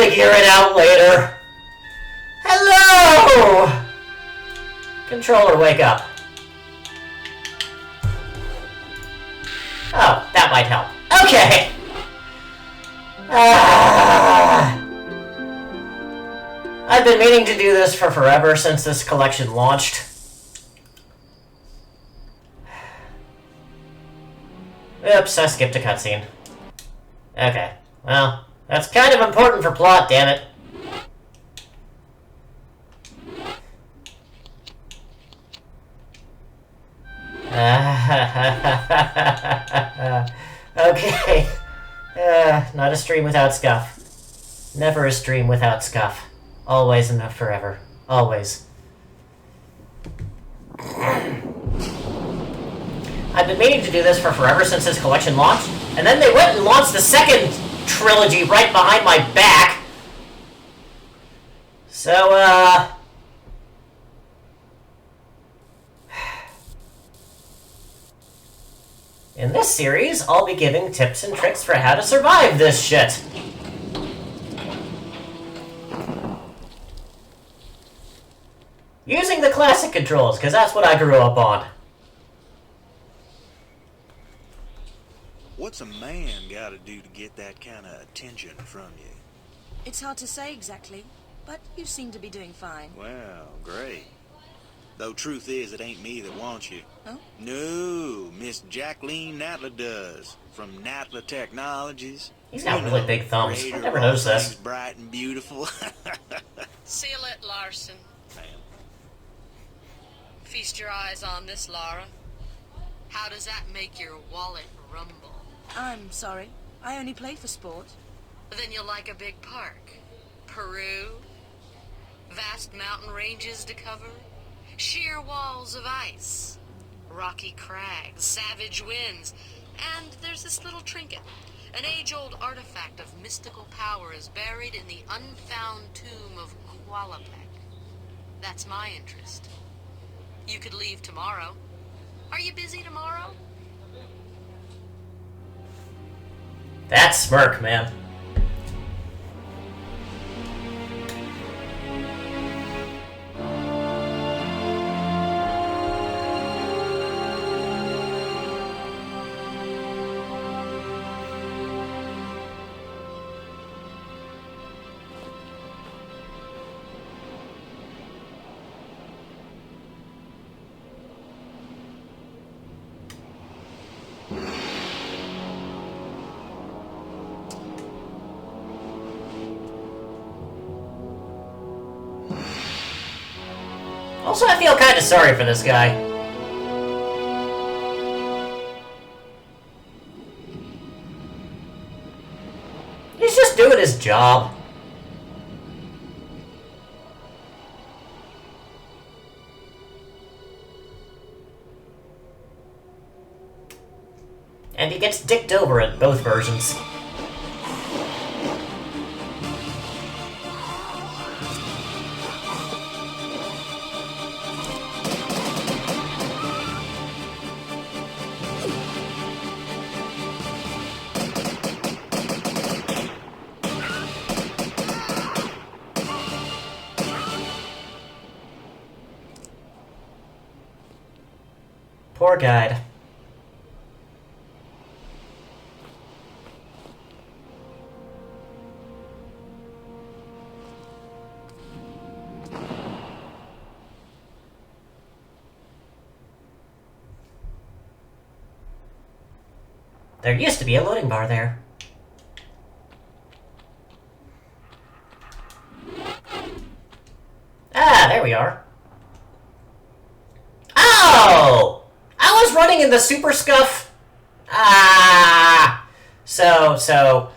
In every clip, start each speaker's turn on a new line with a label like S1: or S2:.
S1: figure it out later. Hello! Controller, wake up. Oh, that might help. Okay! I've been meaning to do this for forever since this collection launched. Oops, I skipped a cutscene. Okay, well, that's kind of important for plot, damn it. Okay. Not a stream without scuff. Never a stream without scuff. Always and forever. Always. I've been meaning to do this for forever since this collection launched, and then they went and launched the second trilogy right behind my back. So, in this series, I'll be giving tips and tricks for how to survive this shit. Using the classic controls, because that's what I grew up on.
S2: What's a man gotta do to get that kind of attention from you?
S3: It's hard to say exactly, but you seem to be doing fine.
S2: Well, great. Though truth is, it ain't me that wants you.
S3: Oh?
S2: No, Miss Jacqueline Natla does, from Natla Technologies.
S1: He's got really big thumbs. I never noticed this.
S2: Bright and beautiful.
S4: Seal it, Larson.
S2: Ma'am.
S4: Feast your eyes on this, Lara. How does that make your wallet rumble?
S3: I'm sorry. I only play for sport.
S4: Then you'll like a big park. Peru. Vast mountain ranges to cover. Sheer walls of ice. Rocky crags. Savage winds. And there's this little trinket. An age-old artifact of mystical power is buried in the unfound tomb of Qualapec. That's my interest. You could leave tomorrow. Are you busy tomorrow?
S1: That smirk, man. Also, I feel kind of sorry for this guy. He's just doing his job. And he gets dicked over in both versions. Poor guide. There used to be a loading bar there. Ah, there we are. Oh! I was running in the super scuff. Ah! So...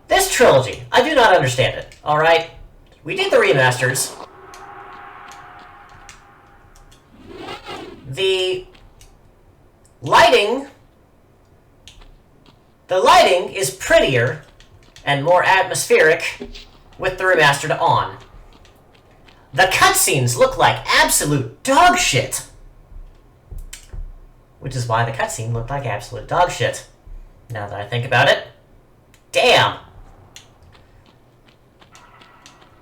S1: This trilogy, I do not understand it, alright? We did the remasters. The lighting is prettier and more atmospheric with the remastered on. The cutscenes look like absolute dog shit. which is why the cutscene looked like absolute dog shit. Now that I think about it. Damn!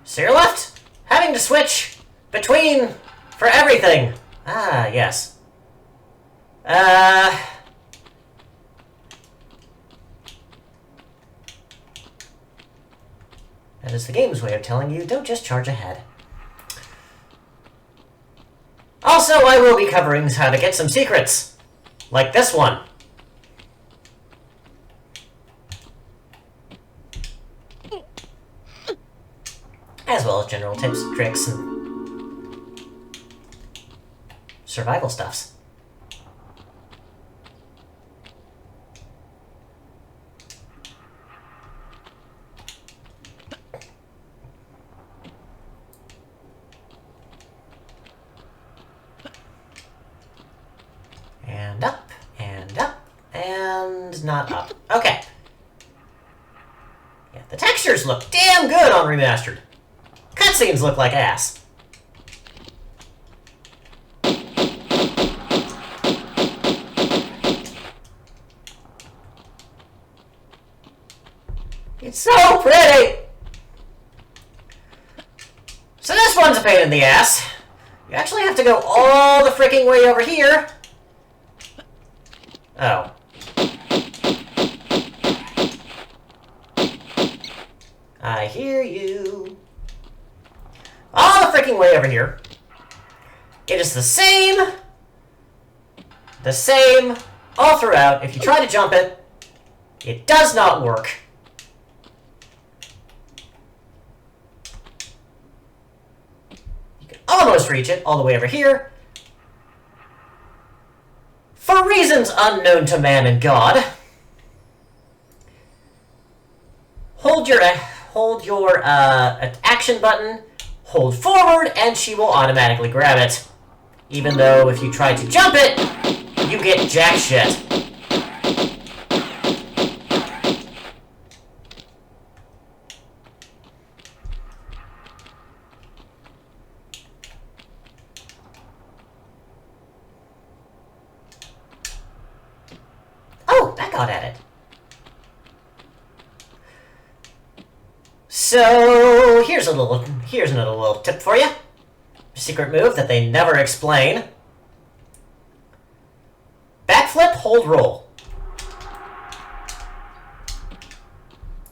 S1: So you're left having to switch between for everything. Ah, yes. That is the game's way of telling you, don't just charge ahead. Also, I will be covering how to get some secrets. Like this one. As well as general tips, tricks, and survival stuffs. And up, and up, and not up. Okay. Yeah, the textures look damn good on Remastered. Cutscenes look like ass. It's so pretty! So this one's a pain in the ass. You actually have to go all the freaking way over here. Oh. I hear you. All the freaking way over here. It is the same all throughout. If you try to jump it, it does not work. You can almost reach it all the way over here. For reasons unknown to man and God, hold your action button, hold forward, and she will automatically grab it. Even though if you try to jump it, you get jack shit. Oh, that got at it. So here's another little tip for you. Secret move that they never explain. Backflip, hold roll.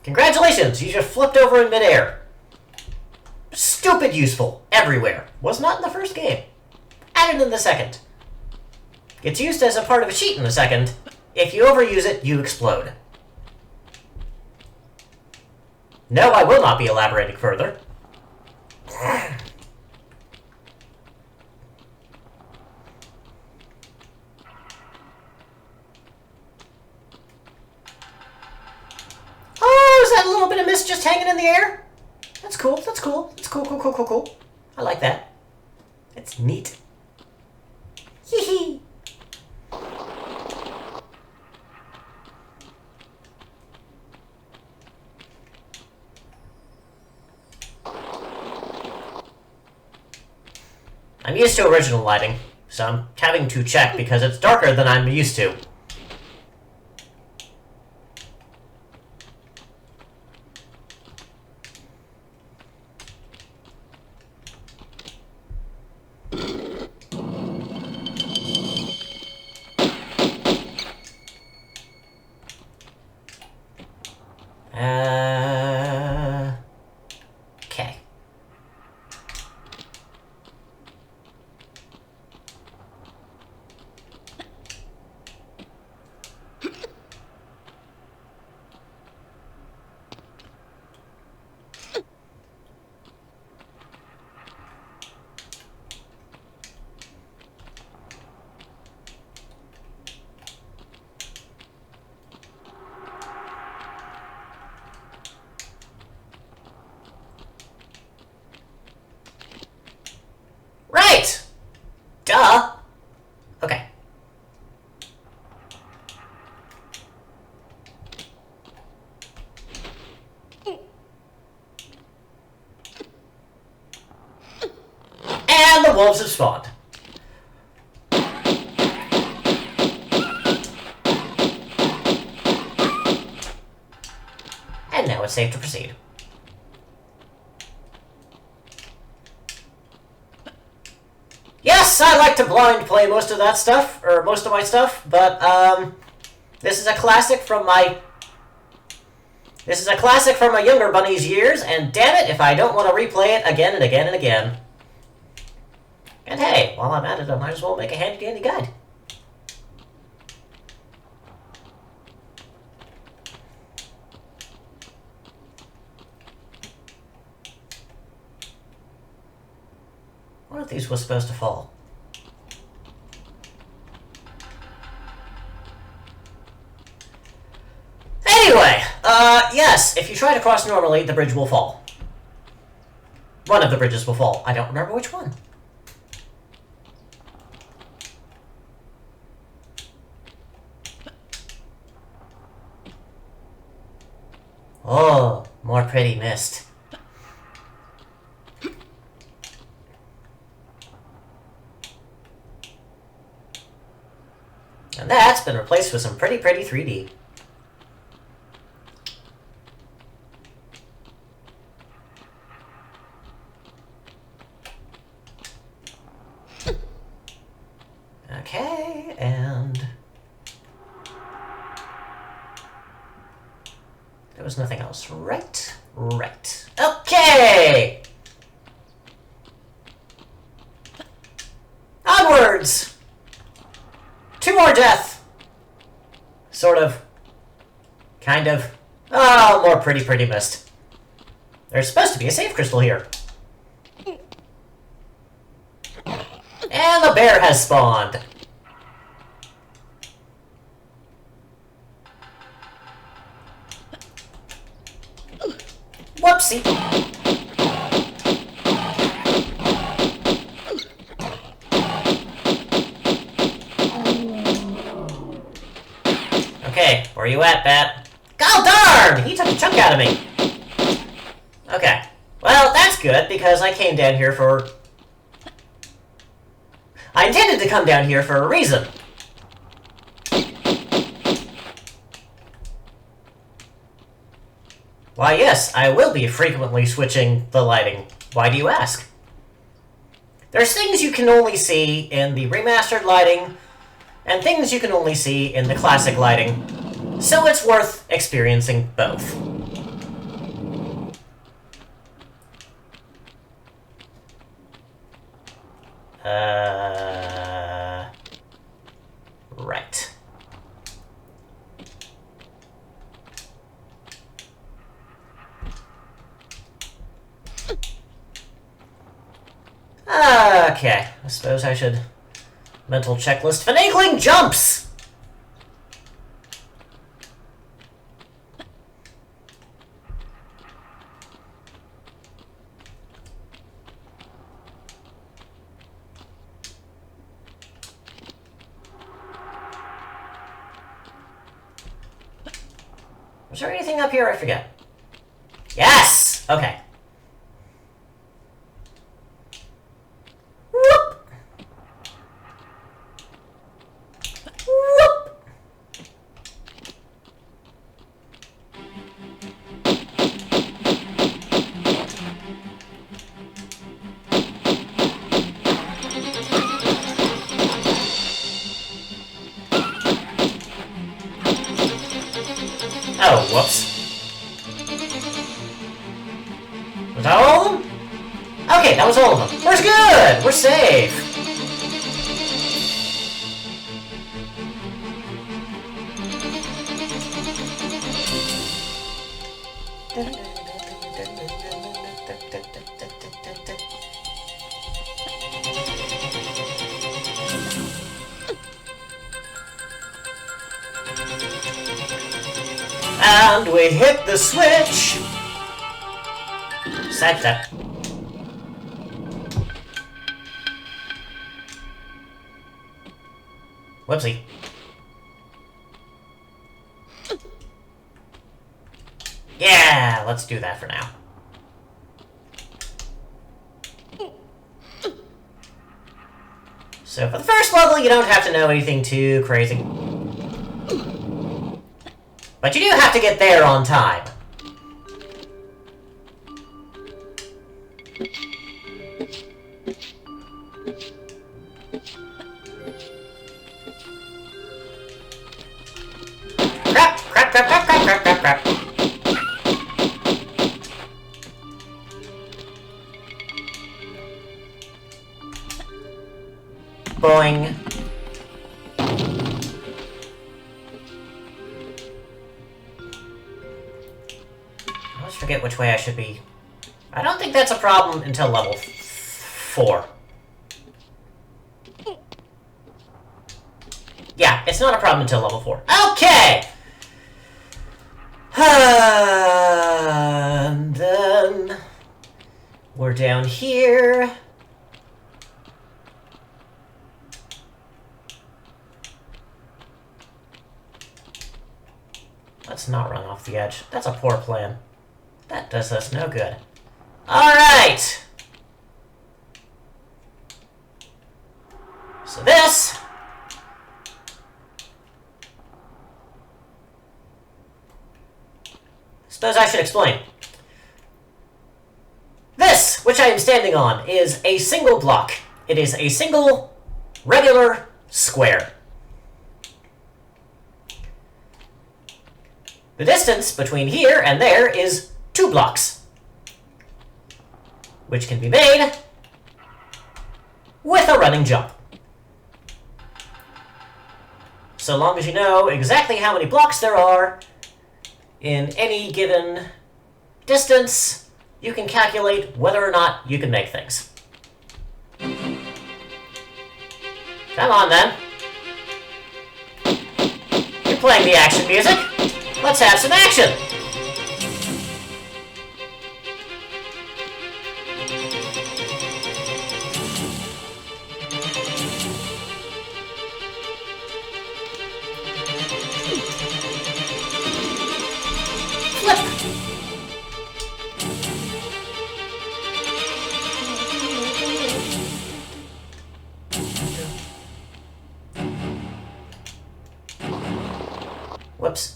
S1: Congratulations, you just flipped over in midair. Stupid useful everywhere. Was not in the first game. Added in the second. Gets used as a part of a cheat in the second. If you overuse it, you explode. No, I will not be elaborating further. Oh, is that a little bit of mist just hanging in the air? That's cool, that's cool. That's cool, cool, cool, cool, cool. I like that. It's neat. Hee hee. I'm used to original lighting, so I'm having to check because it's darker than I'm used to. Okay. Right! Duh! Okay. And the wolves have spawned. it's safe to proceed. Yes, I like to blind play most of that stuff, or most of my stuff, but, this is a classic from my... This is a classic from my younger bunny's years, and damn it if I don't want to replay it again and again and again. And hey, while I'm at it, I might as well make a handy-dandy guide. One of these was supposed to fall. Anyway, yes, if you try to cross normally, the bridge will fall. One of the bridges will fall. I don't remember which one. Oh, more pretty mist. And that's been replaced with some pretty 3D. Okay, and... there was nothing else, right? Right. Okay! Onwards! To more death! Sort of. Kind of. Oh, more pretty mist. There's supposed to be a save crystal here. And the bear has spawned. Whoopsie. Okay, where you at, Bat? God darn! He took a chunk out of me. Okay. Well, that's good, because I came down here for... I intended to come down here for a reason. Why, yes, I will be frequently switching the lighting. Why do you ask? There's things you can only see in the remastered lighting, and things you can only see in the classic lighting, so it's worth experiencing both. Right. Okay, I suppose I should mental checklist finagling jumps! Was there anything up here I forget? Yes! Okay. Whoop! Whoop! Oh, whoops. Was that all of them? Okay, that was all of them. We're good! We're safe! And we hit the switch! Side step. Whoopsie. Yeah, let's do that for now. So for the first level, you don't have to know anything too crazy. But you do have to get there on time. boing. I always forget which way I should be. I don't think that's a problem until level 4. Yeah, it's not a problem until level 4. Okay! And then we're down here. Let's not run off the edge. That's a poor plan. That does us no good. Alright! So this... suppose I should explain. This, which I am standing on, is a single block. It is a single, regular square. The distance between here and there is 2 blocks, which can be made with a running jump. So long as you know exactly how many blocks there are in any given distance, you can calculate whether or not you can make things. Come on, then. You're playing the action music. Let's have some action! Flip! Whoops.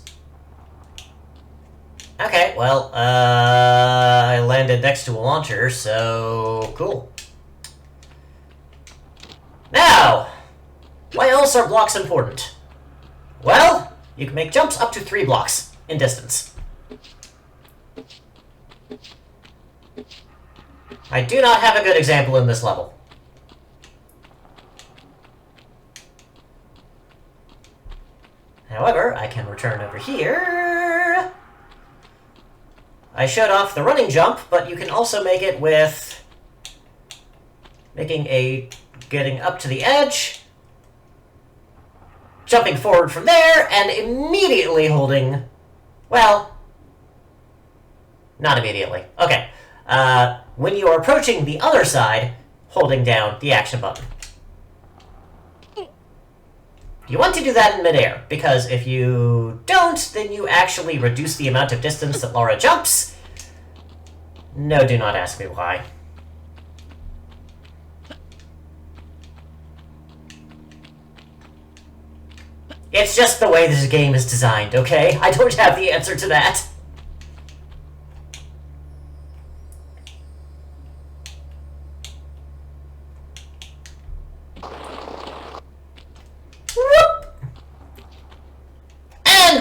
S1: Okay, well, I landed next to a launcher, so cool. Now, why else are blocks important? Well, you can make jumps up to 3 blocks in distance. I do not have a good example in this level. However, I can return over here. I showed off the running jump, but you can also make it with getting up to the edge, jumping forward from there, and immediately holding, well, not immediately. Okay. When you are approaching the other side, holding down the action button. You want to do that in midair, because if you don't, then you actually reduce the amount of distance that Laura jumps. No, do not ask me why. It's just the way this game is designed, okay? I don't have the answer to that.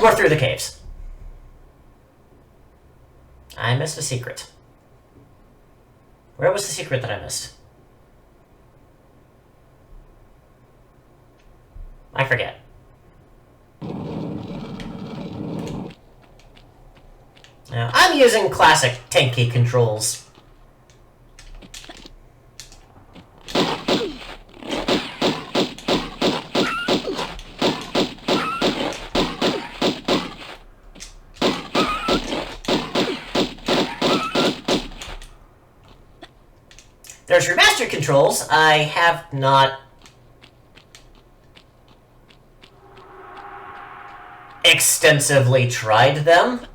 S1: We're through the caves. I missed a secret. Where was the secret that I missed? I forget. Now, I'm using classic tanky controls. There's Remastered controls. I have not extensively tried them.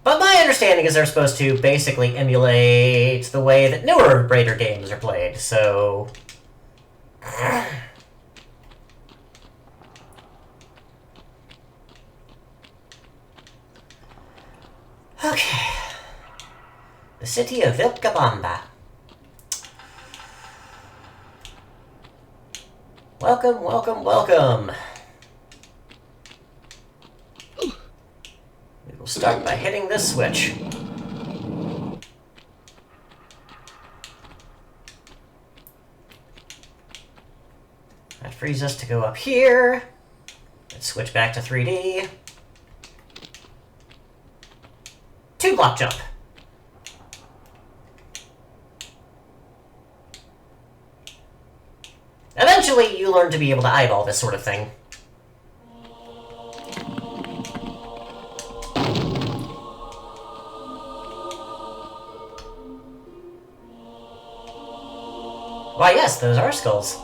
S1: But my understanding is they're supposed to basically emulate the way that newer Raider games are played, so... Okay. The city of Vilcabamba. Welcome, welcome, welcome. We will start by hitting this switch. That frees us to go up here. Let's switch back to 3D. 2-block jump. Eventually, you learn to be able to eyeball this sort of thing. Why, yes, those are skulls.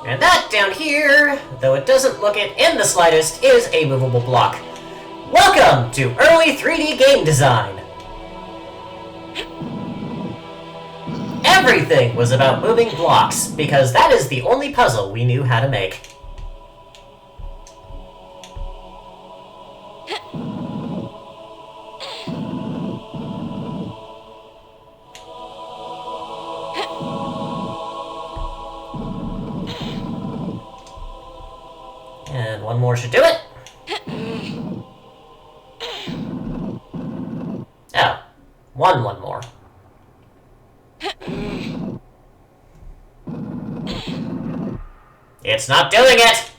S1: And that down here, though it doesn't look it in the slightest, is a movable block. Welcome to early 3D game design! Everything was about moving blocks, because that is the only puzzle we knew how to make. And one more should do it. Oh, one more. It's not doing it!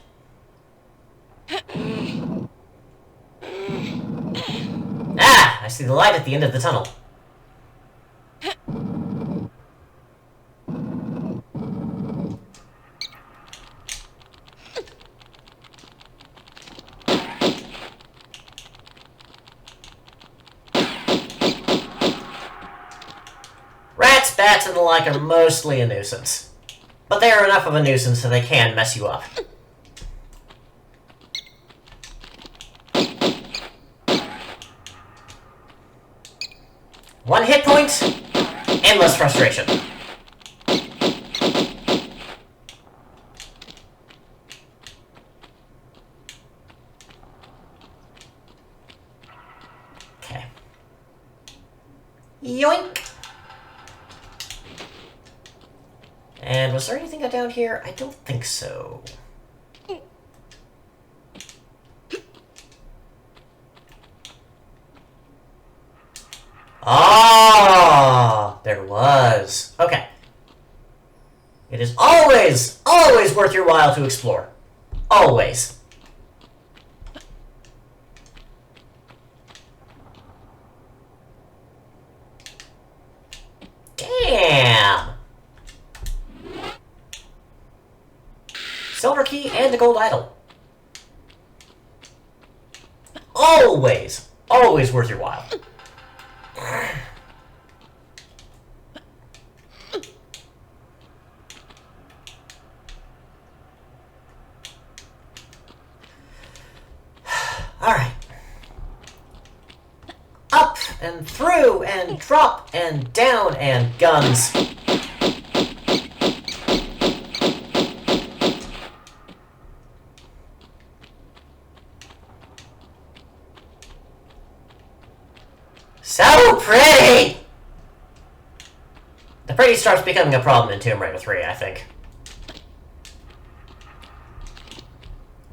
S1: Ah, I see the light at the end of the tunnel. Rats, bats, and the like are mostly a nuisance. But they are enough of a nuisance so they can mess you up. One hit point, endless frustration. Okay. Yoink! And was there anything down here? I don't think so. Ah, there was. Okay. It is always, always worth your while to explore. Always. Damn. Silver key and a gold idol. Always, always worth your while. Alright. Up and through and drop and down and guns. So pretty! The pretty starts becoming a problem in Tomb Raider 3, I think.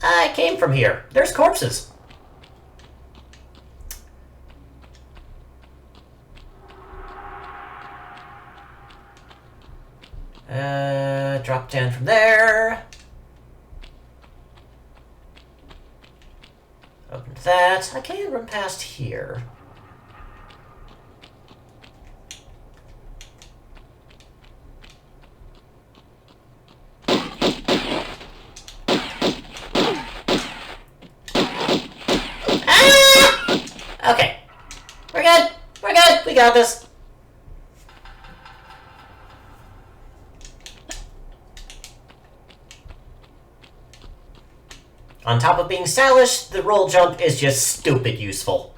S1: I came from here. There's corpses. Drop down from there. Open that. I can run past here. Okay. We're good. We're good. We got this. On top of being stylish, the roll jump is just stupid useful.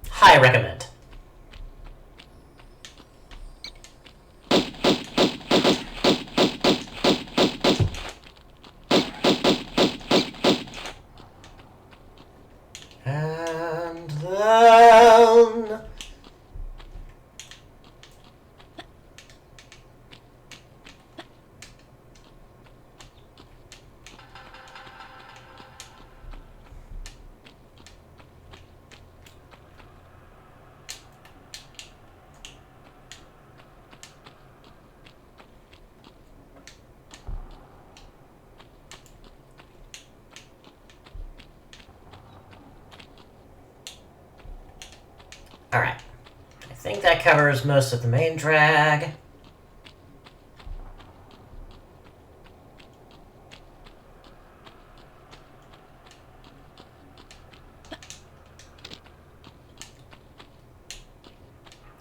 S1: Highly recommend. And then... Alright. I think that covers most of the main drag.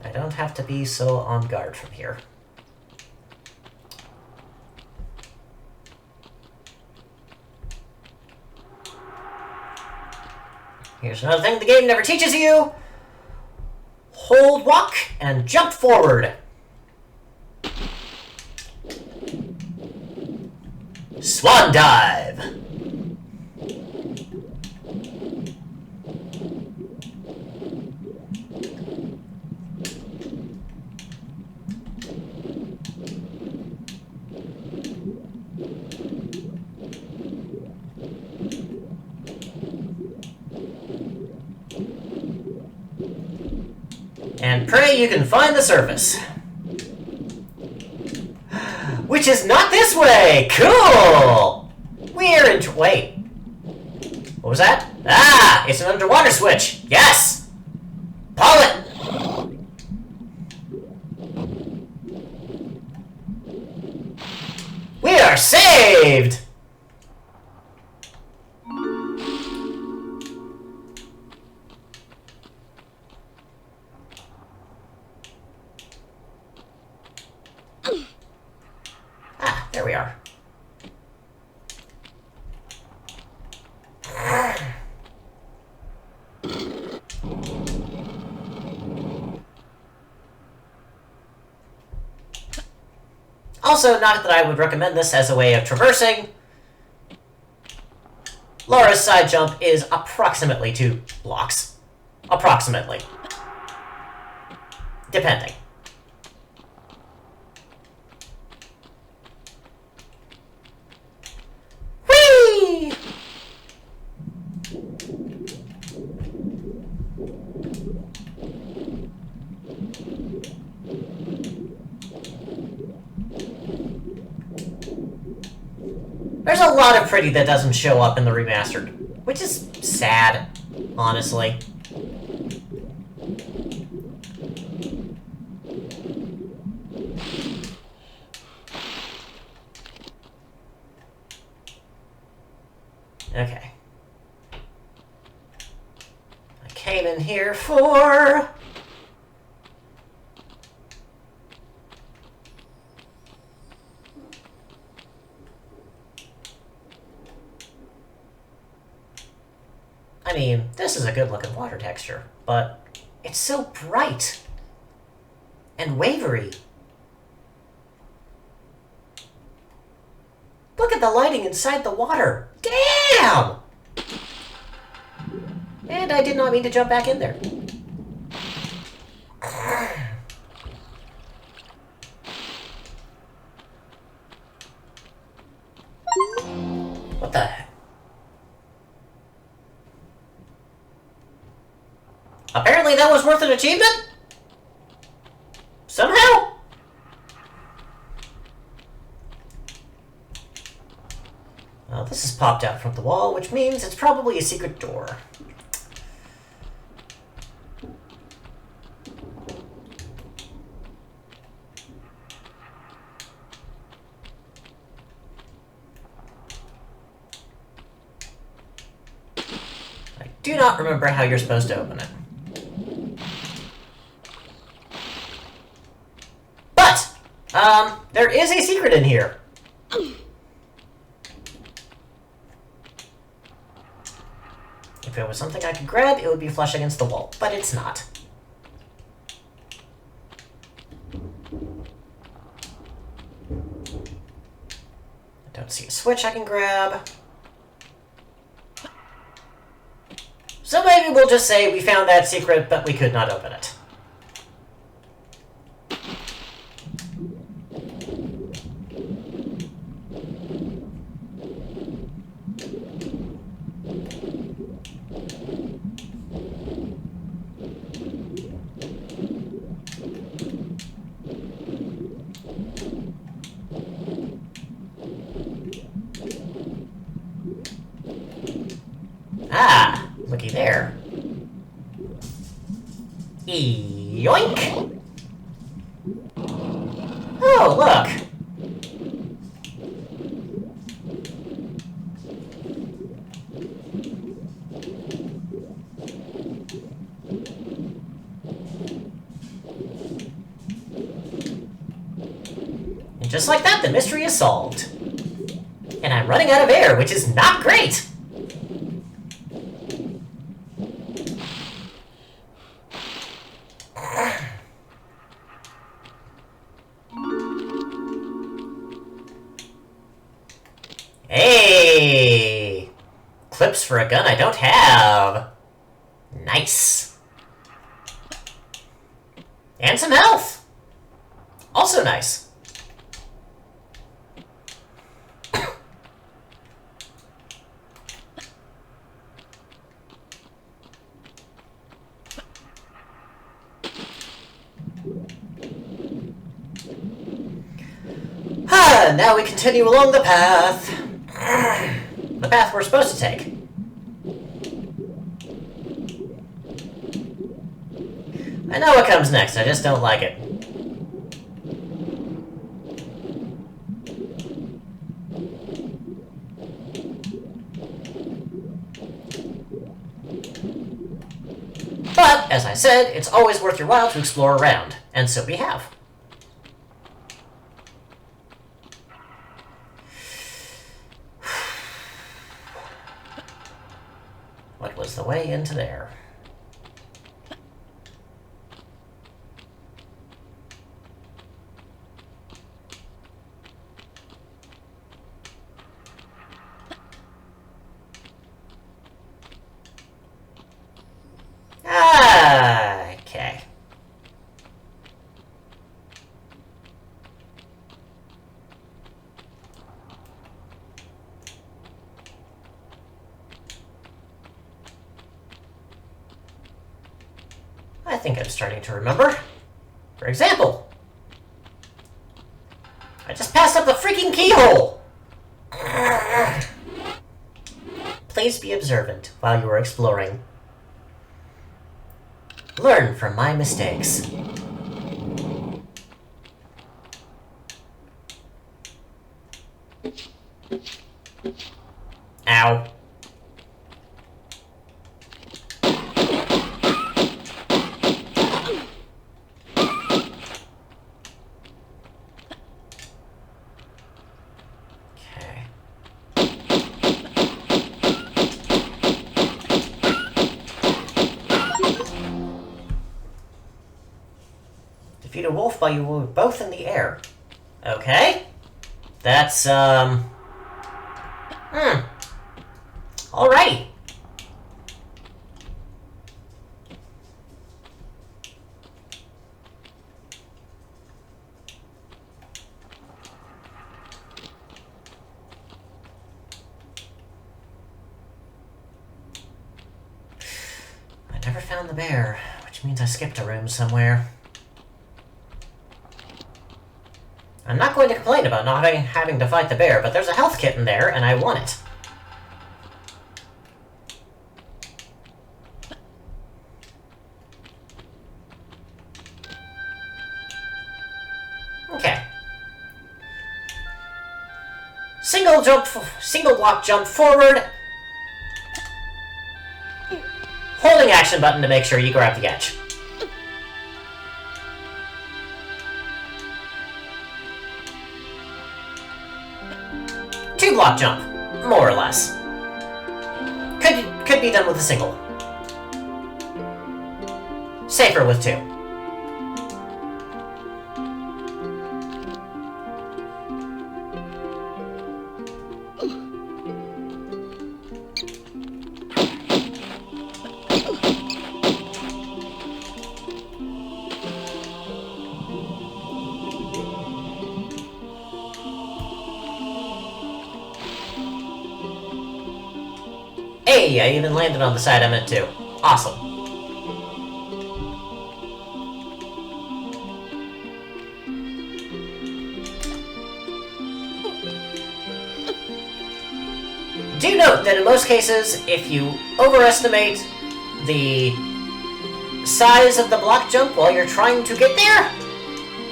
S1: I don't have to be so on guard from here. Here's another thing the game never teaches you. Hold walk and jump forward. Swan dive. And pray you can find the surface. Which is not this way! Cool! We're in... Wait. What was that? Ah! It's an underwater switch! Yes! Pull it! We are saved! Ah, there we are. Also, not that I would recommend this as a way of traversing. Laura's side jump is approximately 2 blocks. Approximately. Depending. Whee! There's a lot of pretty that doesn't show up in the remastered, which is sad, honestly. Okay. I came in here for... I mean, this is a good-looking water texture, but it's so bright and wavery. Look at the lighting inside the water. Damn! And I did not mean to jump back in there. What the heck? Apparently that was worth an achievement? Somehow? Well, this is popped out from the wall, which means it's probably a secret door. I do not remember how you're supposed to open it. There is a secret in here. If it was something I could grab, it would be flush against the wall, but it's not. I don't see a switch I can grab. So maybe we'll just say we found that secret, but we could not open it. Ah, looky there. Yoink! Oh, look! And just like that, the mystery is solved. And I'm running out of air, which is not great! Hey! Clips for a gun I don't have. Nice. And some health. Also nice. Now we continue along the path. The path we're supposed to take. I know what comes next, I just don't like it. But, as I said, it's always worth your while to explore around, and so we have. What was the way into there? Okay. I think I'm starting to remember. For example, I just passed up the freaking keyhole! Please be observant while you are exploring. Learn from my mistakes. Ow. Defeat a wolf while you were both in the air. Okay. That's, Alrighty. I never found the bear, which means I skipped a room somewhere. I'm not going to complain about not having to fight the bear, but there's a health kit in there, and I want it. Okay. Single block jump forward. Holding action button to make sure you grab the edge. Two-block jump, more or less. Could be done with a single. Safer with two. Hey, I even landed on the side I meant to. Awesome. Do note that in most cases, if you overestimate the size of the block jump while you're trying to get there,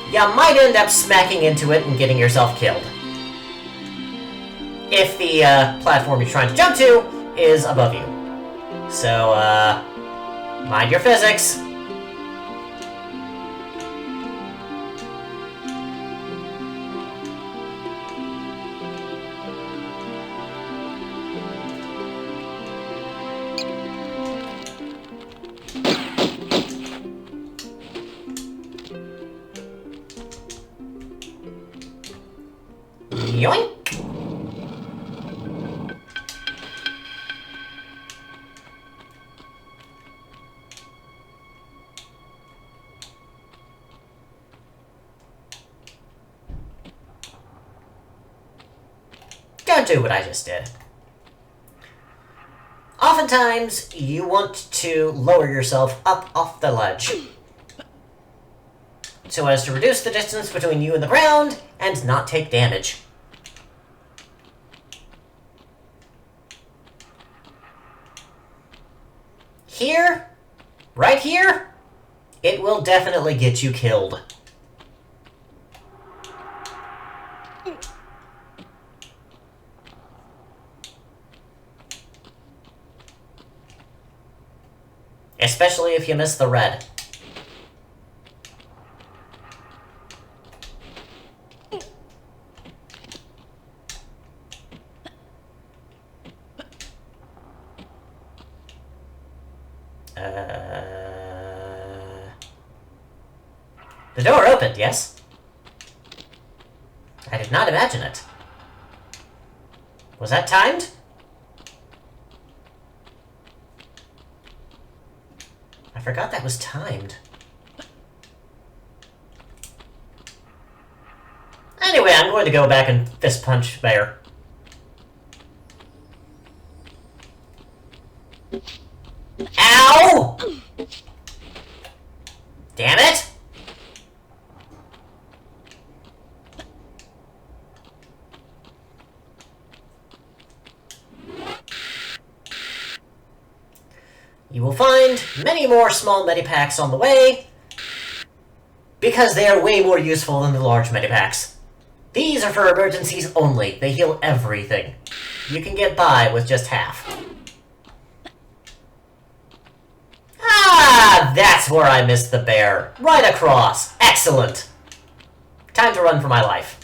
S1: you might end up smacking into it and getting yourself killed. If the platform you're trying to jump to is above you. So, mind your physics. Yoink! Don't do what I just did. Oftentimes, you want to lower yourself up off the ledge so as to reduce the distance between you and the ground and not take damage. Here, right here, it will definitely get you killed. Especially if you miss the red. The door opened, yes? I did not imagine it. Was that timed? I forgot that was timed. Anyway, I'm going to go back and fist punch Bear. Ow! Damn it! You will find many more small medipacks on the way, because they are way more useful than the large medipacks. These are for emergencies only. They heal everything. You can get by with just half. Ah, that's where I missed the bear. Right across. Excellent. Time to run for my life.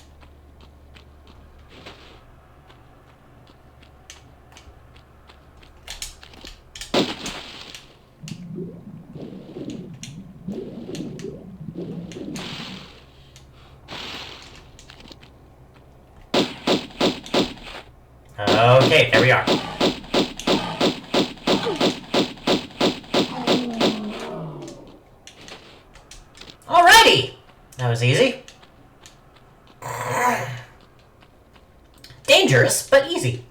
S1: Okay, there we are. Alrighty! That was easy. Dangerous, but easy.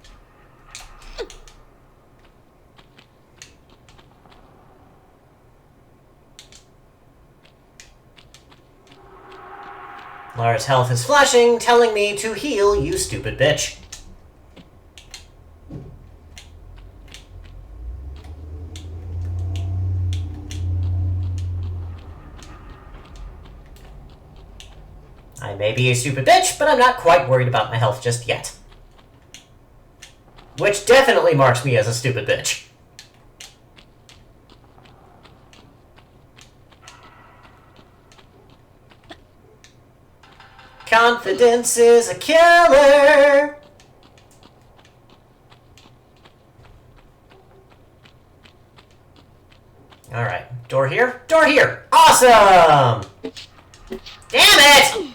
S1: Lara's health is flashing, telling me to heal, you stupid bitch. I may be a stupid bitch, but I'm not quite worried about my health just yet. Which definitely marks me as a stupid bitch. Confidence is a killer! Alright, door here? Door here! Awesome! Damn it!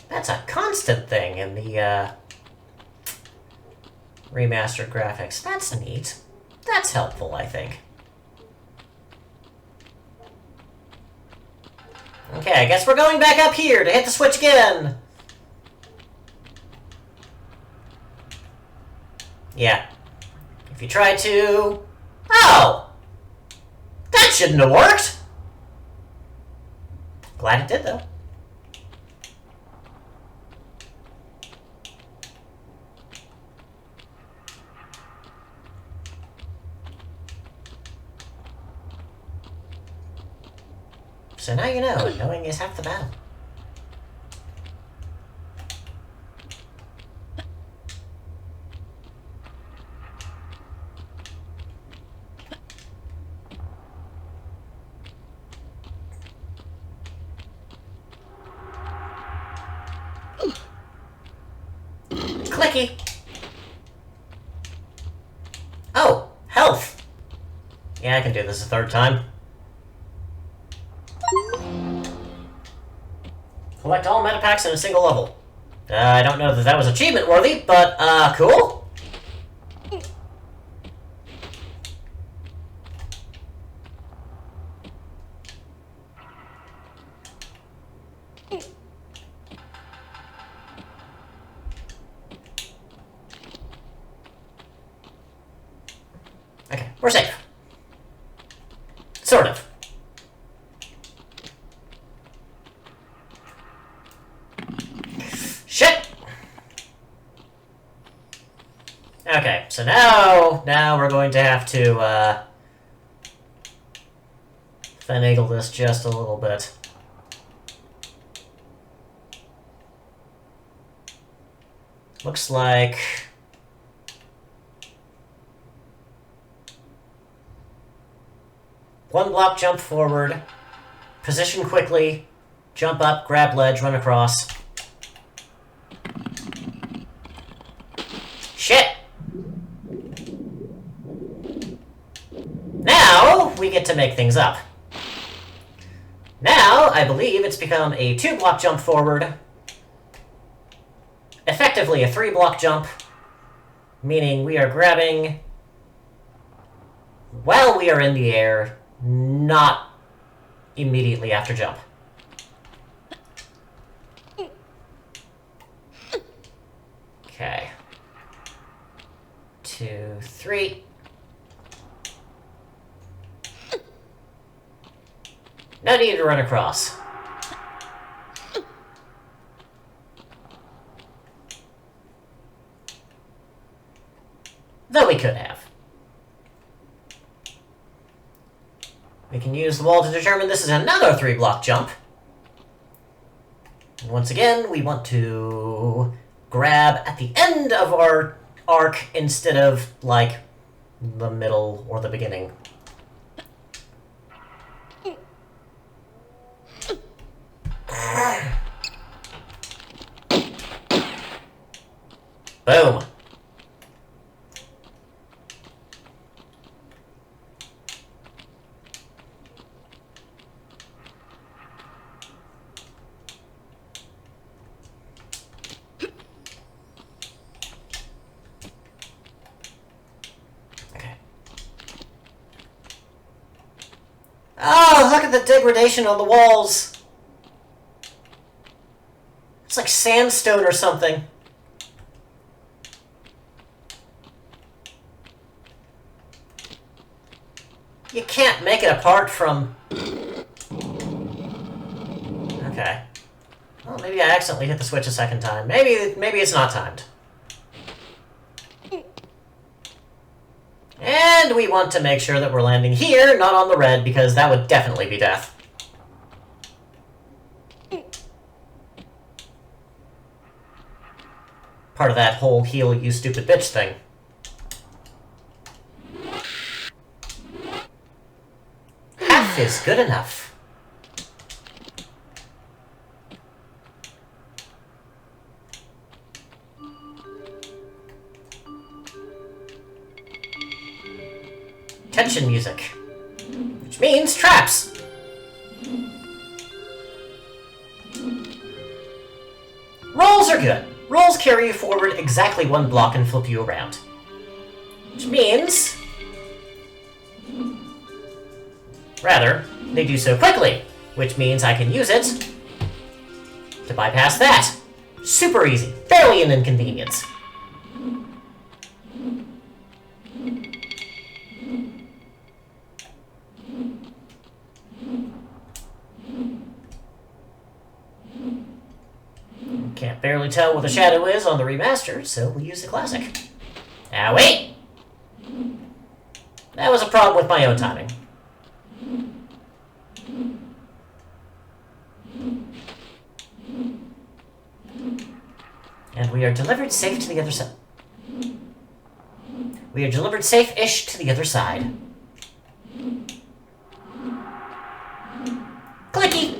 S1: That's a constant thing in the, remastered graphics. That's neat. That's helpful, I think. Okay, I guess we're going back up here to hit the switch again. Yeah. If you try to... Oh! That shouldn't have worked! Glad it did, though. So now you know, and knowing is half the battle. Clicky! Oh, health! Yeah, I can do this a third time. Collect all metapacks in a single level. I don't know that that was achievement worthy, but, cool? Okay, we're safe. Sort of. Shit! Okay, so now we're going to have to, finagle this just a little bit. Looks like... one block jump forward, position quickly, jump up, grab ledge, run across. Shit! Now, we get to make things up. Now, I believe it's become a 2-block jump forward, effectively a 3-block jump, meaning we are grabbing while we are in the air, not immediately after jump. Okay. 2, 3. No need to run across. Though we could have. We can use the wall to determine this is another 3-block jump. And once again, we want to grab at the end of our arc instead of, like, the middle or the beginning. Boom. Oh, look at the degradation on the walls. It's like sandstone or something. You can't make it apart from... Okay. Well, maybe I accidentally hit the switch a second time. Maybe it's not timed. And we want to make sure that we're landing here, not on the red, because that would definitely be death. Part of that whole heal you stupid bitch thing. Half is good enough. Tension music. Which means traps! Rolls are good. Rolls carry you forward exactly 1 block and flip you around. Which means... rather, they do so quickly. Which means I can use it to bypass that. Super easy. Barely an inconvenience. Can't barely tell where the shadow is on the remastered, so we'll use the classic. Now wait! That was a problem with my own timing. And we are delivered safe to the other side. We are delivered safe-ish to the other side. Clicky!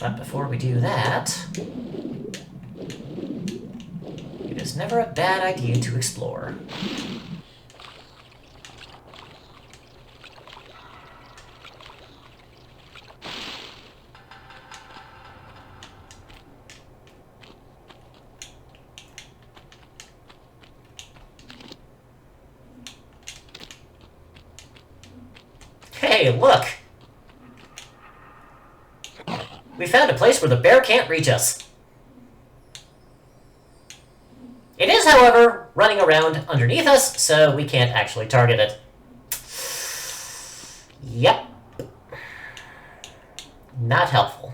S1: But before we do that, it is never a bad idea to explore. Hey, look! We found a place where the bear can't reach us. It is, however, running around underneath us, so we can't actually target it. Yep. Not helpful.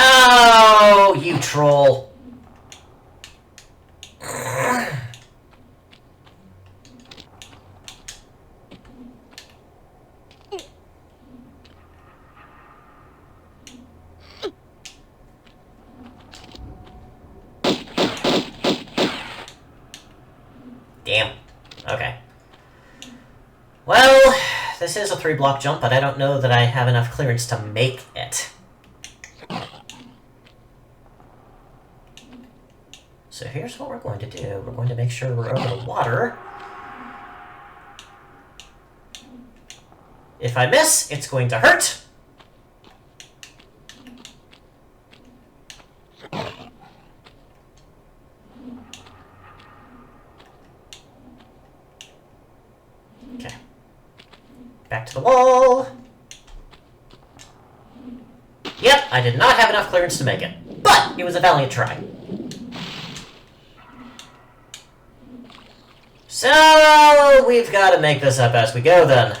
S1: Oh, you troll. Damn. Okay. Well, this is a 3-block jump, but I don't know that I have enough clearance to make it. So here's what we're going to do. We're going to make sure we're over the water. If I miss, it's going to hurt. Okay. Back to the wall. Yep, I did not have enough clearance to make it. But it was a valiant try. So, we've got to make this up as we go, then.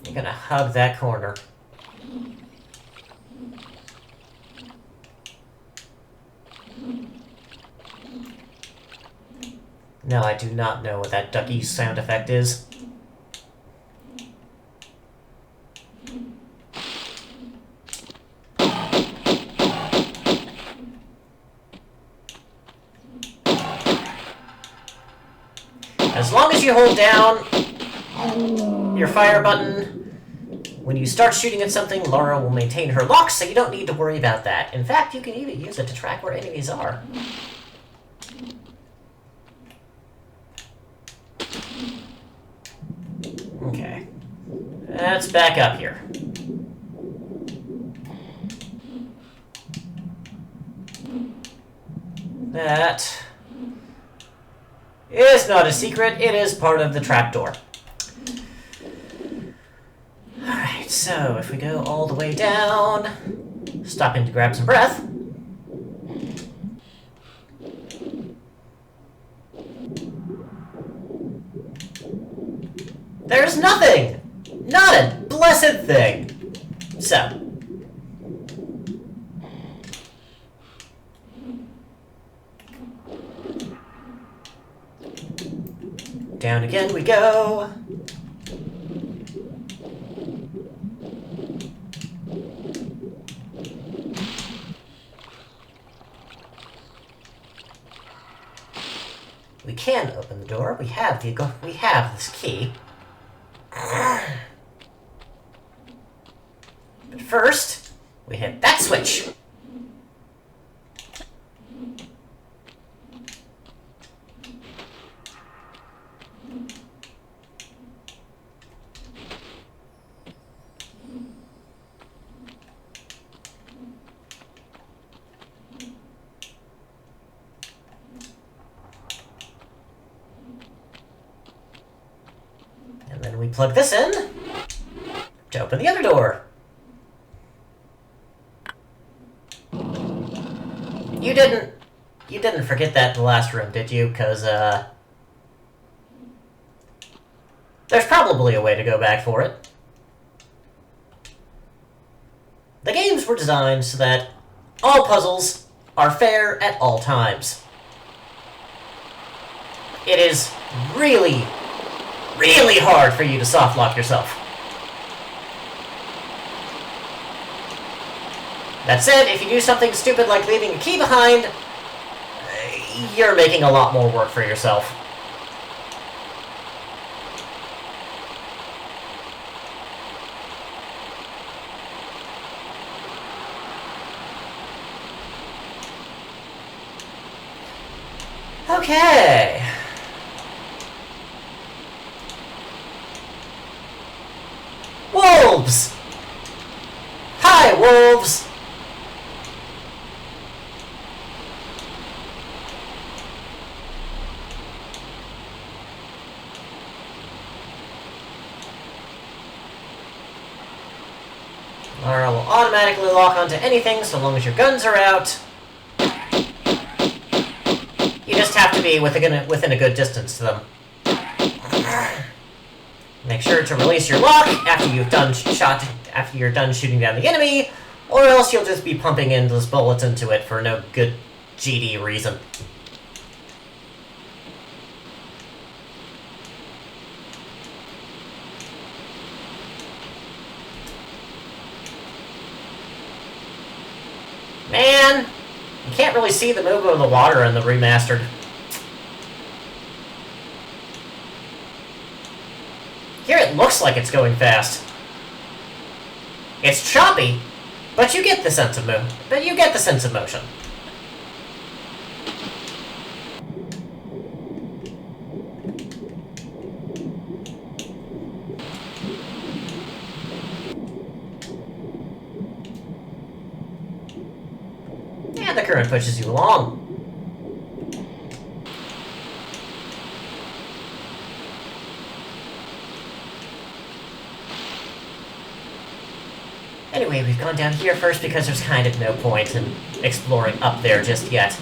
S1: You're gonna hug that corner. No, I do not know what that ducky sound effect is. As long as you hold down your fire button, when you start shooting at something, Laura will maintain her lock, so you don't need to worry about that. In fact, you can even use it to track where enemies are. Okay. Let's back up here. That is not a secret, it is part of the trapdoor. Alright, so if we go all the way down, stopping to grab some breath. There's nothing! Not a blessed thing! So. Down again we go. We can open the door. We have this key. But first, we hit that switch. plug this in to open the other door. You didn't forget that in the last room, did you? Because, there's probably a way to go back for it. The games were designed so that all puzzles are fair at all times. It is really, really hard for you to softlock yourself. That said, if you do something stupid like leaving a key behind, you're making a lot more work for yourself. Okay. Wolves! Hi, wolves! Laura will automatically lock onto anything so long as your guns are out. You just have to be within a good distance to them. Make sure to release your lock after you're done shooting down the enemy, or else you'll just be pumping endless bullets into it for no good GD reason. Man, you can't really see the movement of the water in the remastered. Here it looks like it's going fast. It's choppy, but you get the sense of motion. And the current pushes you along. Anyway, we've gone down here first because there's kind of no point in exploring up there just yet.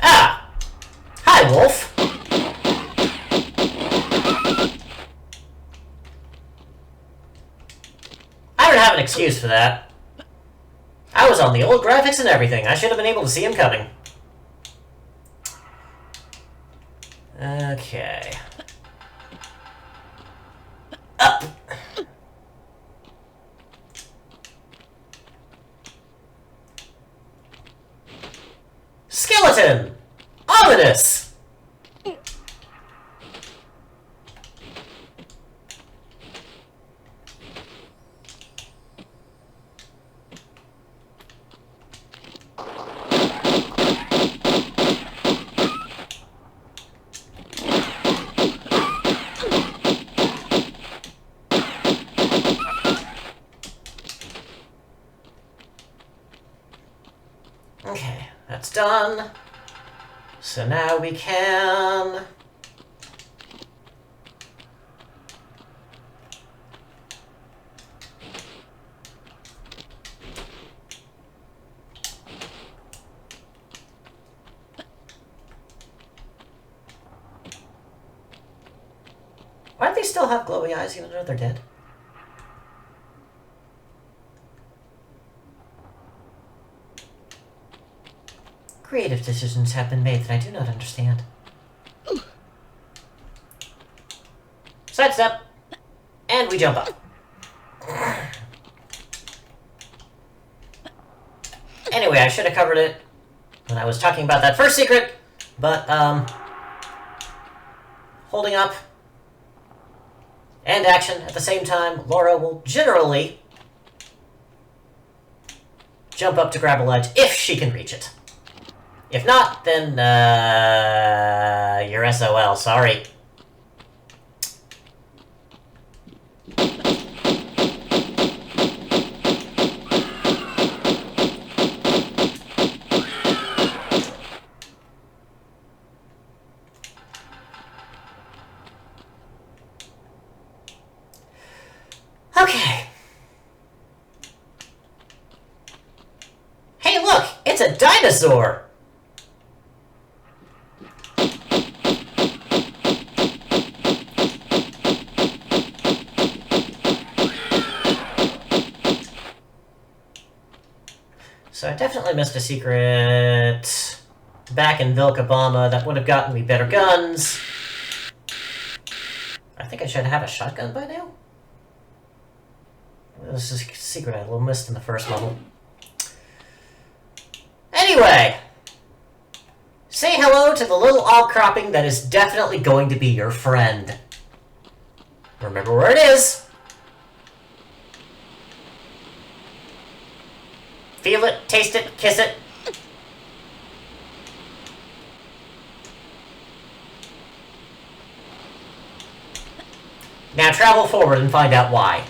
S1: Ah! Hi, Wolf! An excuse for that. I was on the old graphics and everything. I should have been able to see him coming. Okay. Up! Skeleton! Ominous! Okay, that's done. So now we can... Why do they still have glowy eyes even though they're dead? Creative decisions have been made that I do not understand. Sidestep! And we jump up. Anyway, I should have covered it when I was talking about that first secret, but, holding up and action at the same time, Laura will generally jump up to grab a ledge if she can reach it. If not, then, you're SOL, sorry. Okay. Hey, look! It's a dinosaur! So I definitely missed a secret back in Vilcabama that would have gotten me better guns. I think I should have a shotgun by now. This is a secret I a little missed in the first level. Anyway, say hello to the little outcropping that is definitely going to be your friend. Remember where it is. Feel it, taste it, kiss it. Now travel forward and find out why.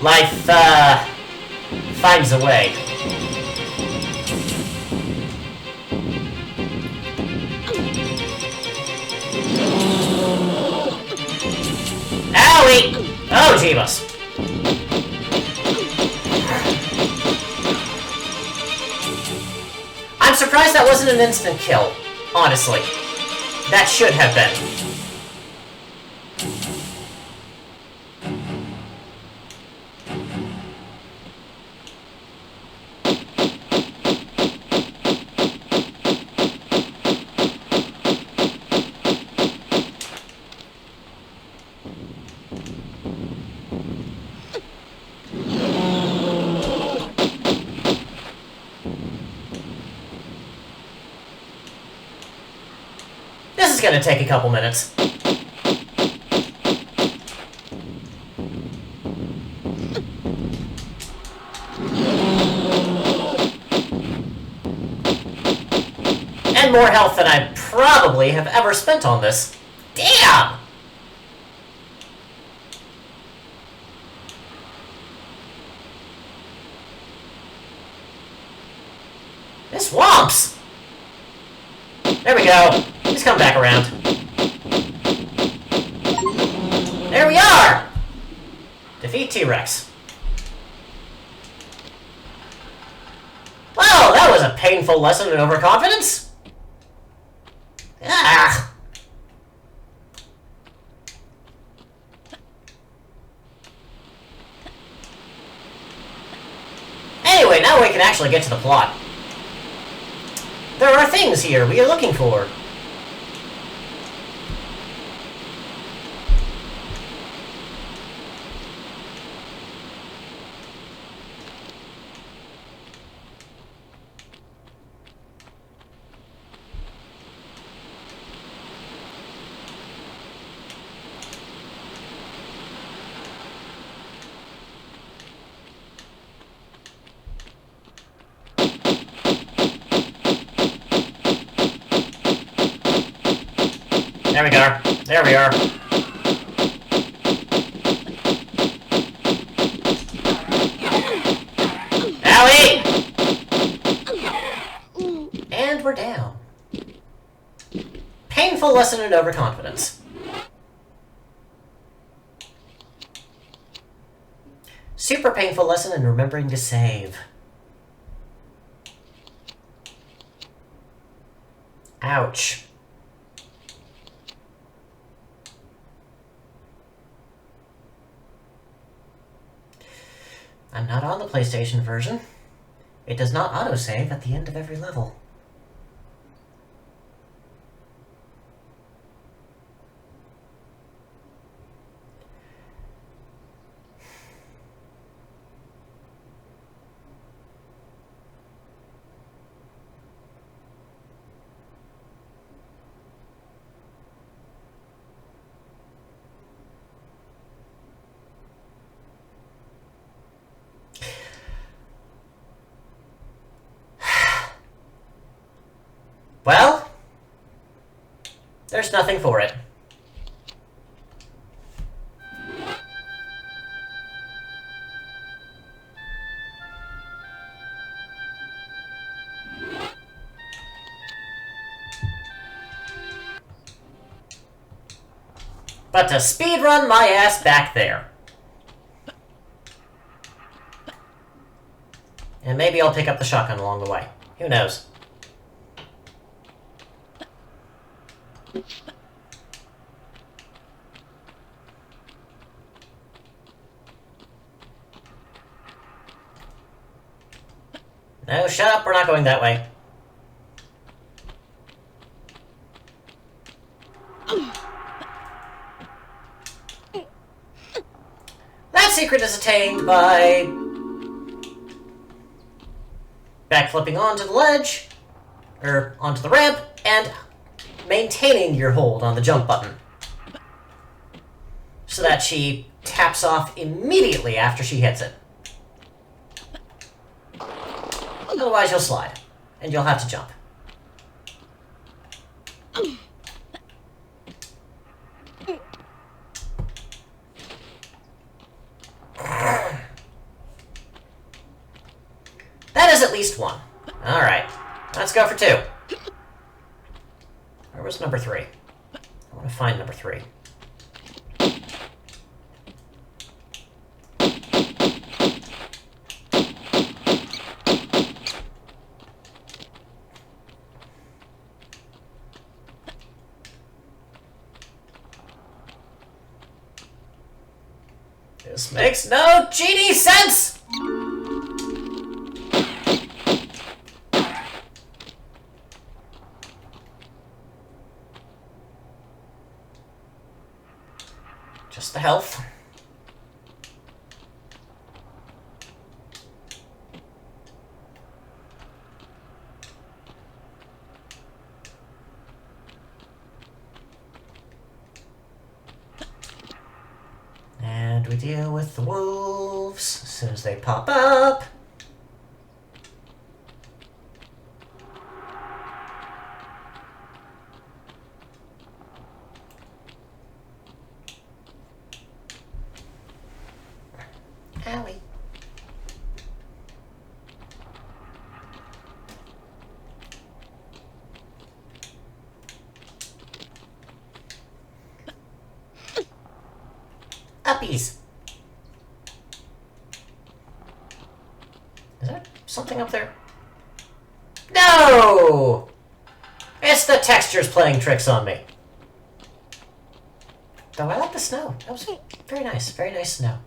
S1: Life, finds a way. Owie! Oh, Jeebus. I'm surprised that wasn't an instant kill, honestly. That should have been. This is gonna take a couple minutes. And more health than I probably have ever spent on this. Damn! This whomps! There we go. He's come back around. There we are! Defeat T-Rex. Well, that was a painful lesson in overconfidence. Ah! Anyway, now we can actually get to the plot. There are things here we are looking for. There we go. There we are. Owie! And we're down. Painful lesson in overconfidence. Super painful lesson in remembering to save. Ouch. I'm not on the PlayStation version. It does not autosave at the end of every level. Well, there's nothing for it. But to speedrun my ass back there. And maybe I'll pick up the shotgun along the way. Who knows? No, shut up, we're not going that way. That secret is attained by backflipping onto the ledge, or onto the ramp, and maintaining your hold on the jump button. So that she taps off immediately after she hits it. Otherwise you'll slide, and you'll have to jump. That is at least one. Alright, let's go for 2. Where was number 3? I want to find number 3. This makes no genie sense! Just the health. And we deal with the wolves as soon as they pop up. Owie. Uppies. Is there something up there? No! It's the textures playing tricks on me. Though I like the snow. That was very nice. Very nice snow.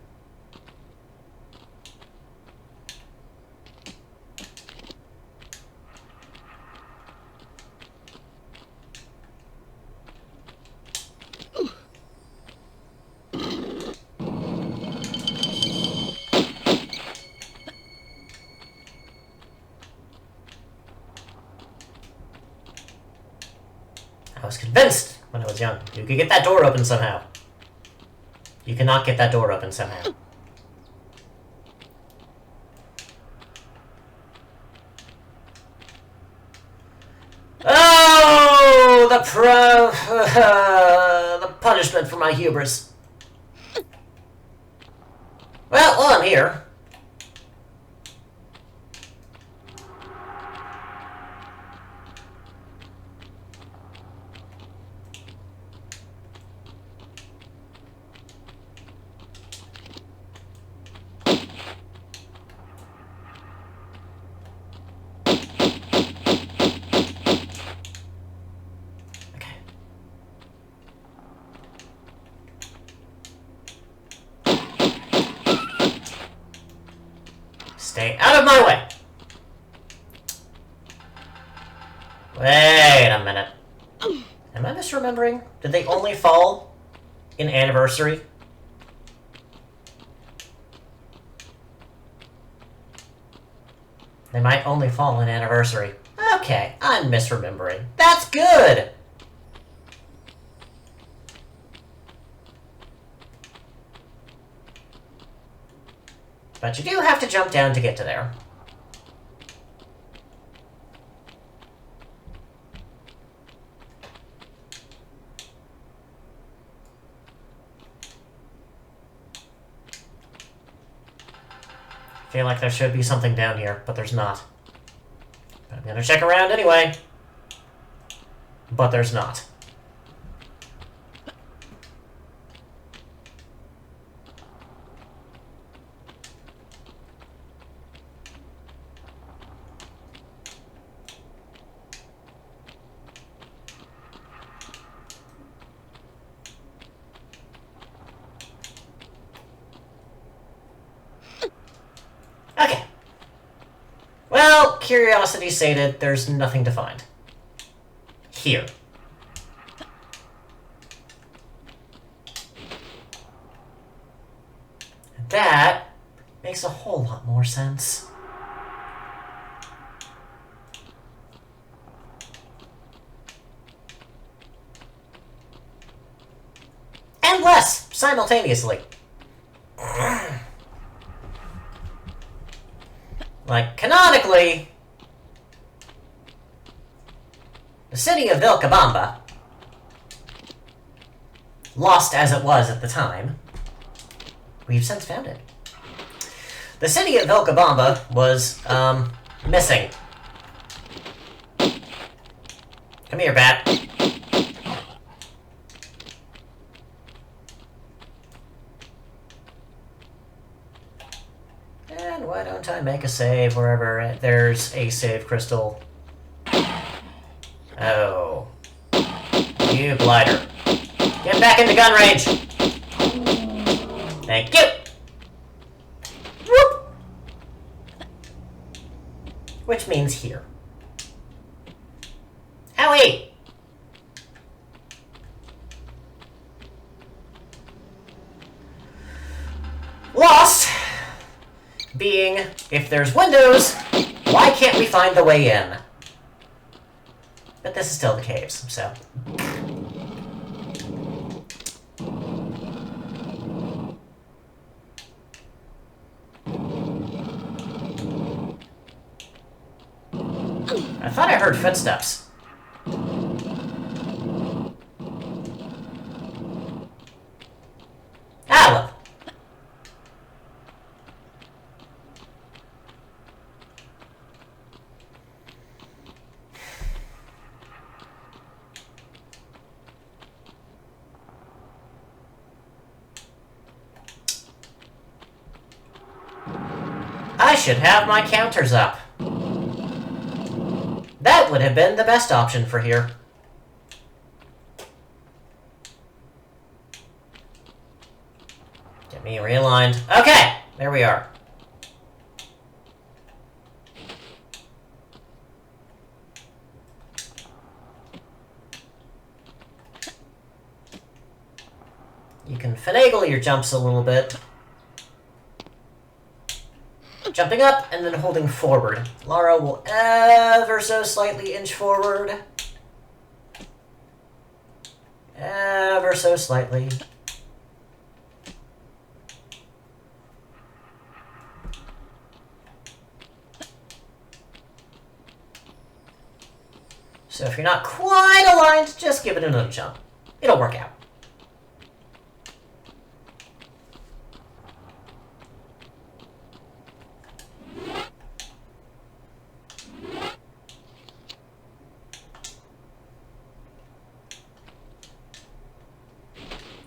S1: I was convinced when I was young you could get that door open somehow. You cannot get that door open somehow. Oh, the punishment for my hubris. Well, while I'm here, stay out of my way. Wait a minute. Am I misremembering? Did they only fall in Anniversary? They might only fall in Anniversary. Okay, I'm misremembering. That's good! But you do have to jump down to get to there. feel like there should be something down here, but there's not. But I'm gonna check around anyway. But there's not. Okay. Well, curiosity sated, there's nothing to find. Here. That makes a whole lot more sense. And less, simultaneously. Like, canonically, the city of Vilcabamba, lost as it was at the time, we've since found it. The city of Vilcabamba was, missing. Come here, bat. And why don't I make a save wherever there's a save crystal? Oh. You blighter. Get back into gun range! Thank you! Whoop! Which means here. Owie! Lost! Being, if there's windows, why can't we find the way in? But this is still the caves, so... I thought I heard footsteps. Ah, well. I should have my counters up. That would have been the best option for here. Get me realigned. Okay, there we are. You can finagle your jumps a little bit. Jumping up and then holding forward. Lara will ever so slightly inch forward. Ever so slightly. So if you're not quite aligned, just give it another jump. It'll work out.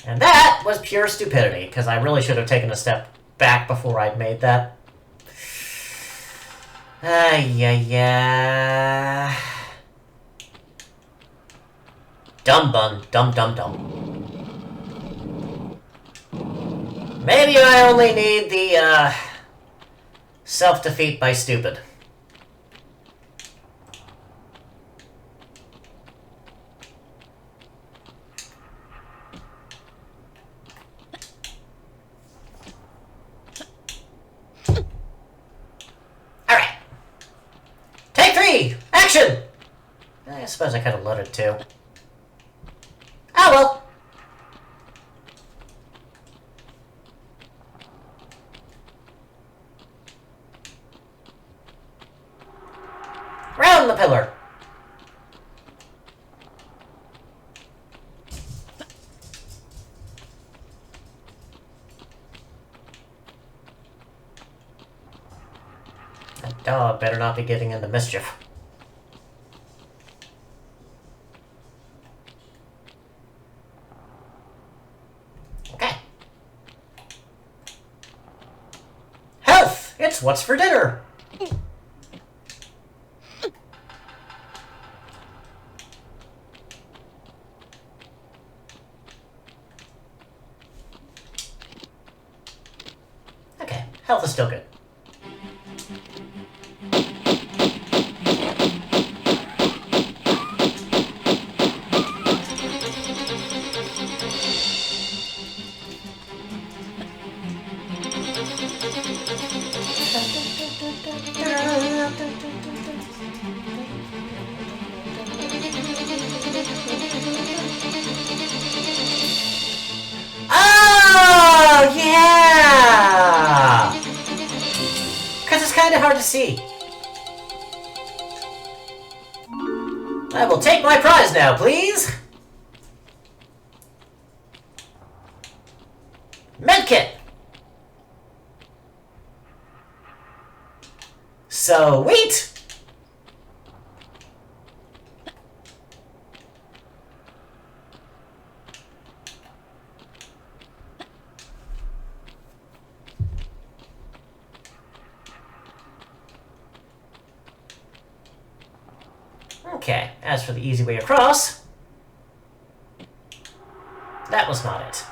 S1: And that was pure stupidity, because I really should have taken a step back before I'd made that. Yeah. Dumb bun, dumb. Maybe I only need the, self-defeat by stupid. Action! I suppose I could have loaded too. Oh well. Round the pillar. Oh, better not be getting into mischief. Okay. Health! It's what's for dinner! Okay, health is still good. Oh, yeah! Because it's kind of hard to see. I will take my prize now, please. Medkit. Sweet. Okay, as for the easy way across, that was not it.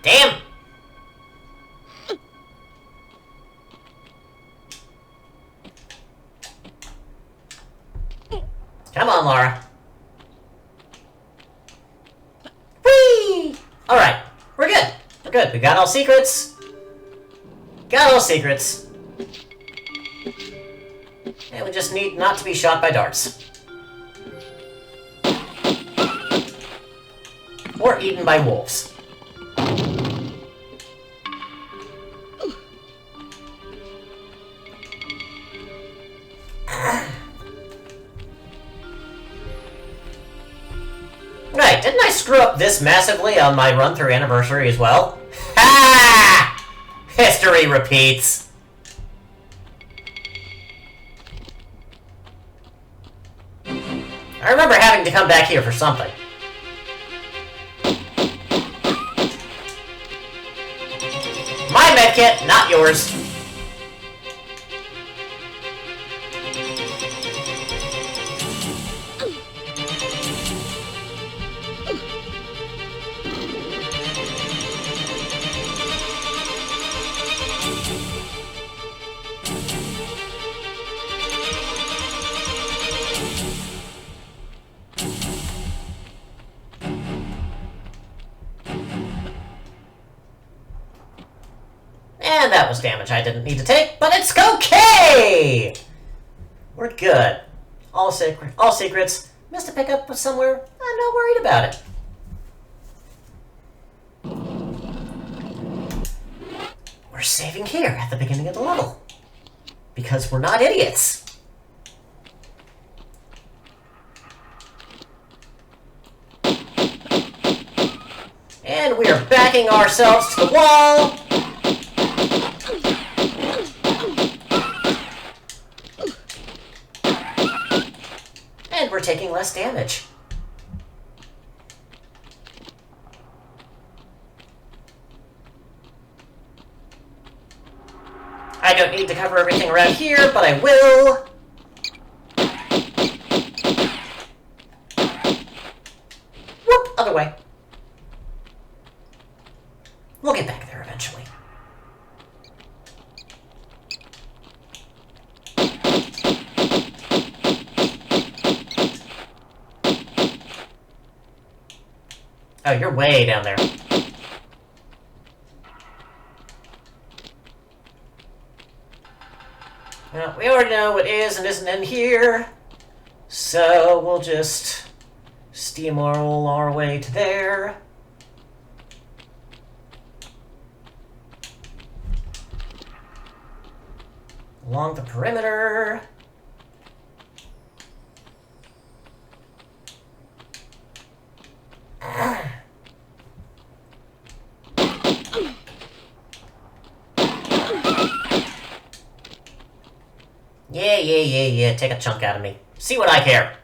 S1: Damn! Come on, Laura. Whee! Alright, we're good. We're good. We got all secrets. Got all secrets. And we just need not to be shot by darts. Or eaten by wolves. Right, didn't I screw up this massively on my run-through anniversary as well? Ha! History repeats. I remember having to come back here for something. My medkit, not yours. And that was damage I didn't need to take, but it's okay! We're good. All secrets. Missed a pickup somewhere. I'm not worried about it. We're saving here at the beginning of the level. Because we're not idiots. And we are backing ourselves to the wall. And we're taking less damage. I don't need to cover everything around here, but I will. Whoop, other way. We'll get back there eventually. Oh, you're way down there. Well, we already know what is and isn't in here, so we'll just steamroll our way to there. along the perimeter. Yeah. Take a chunk out of me. See what I care.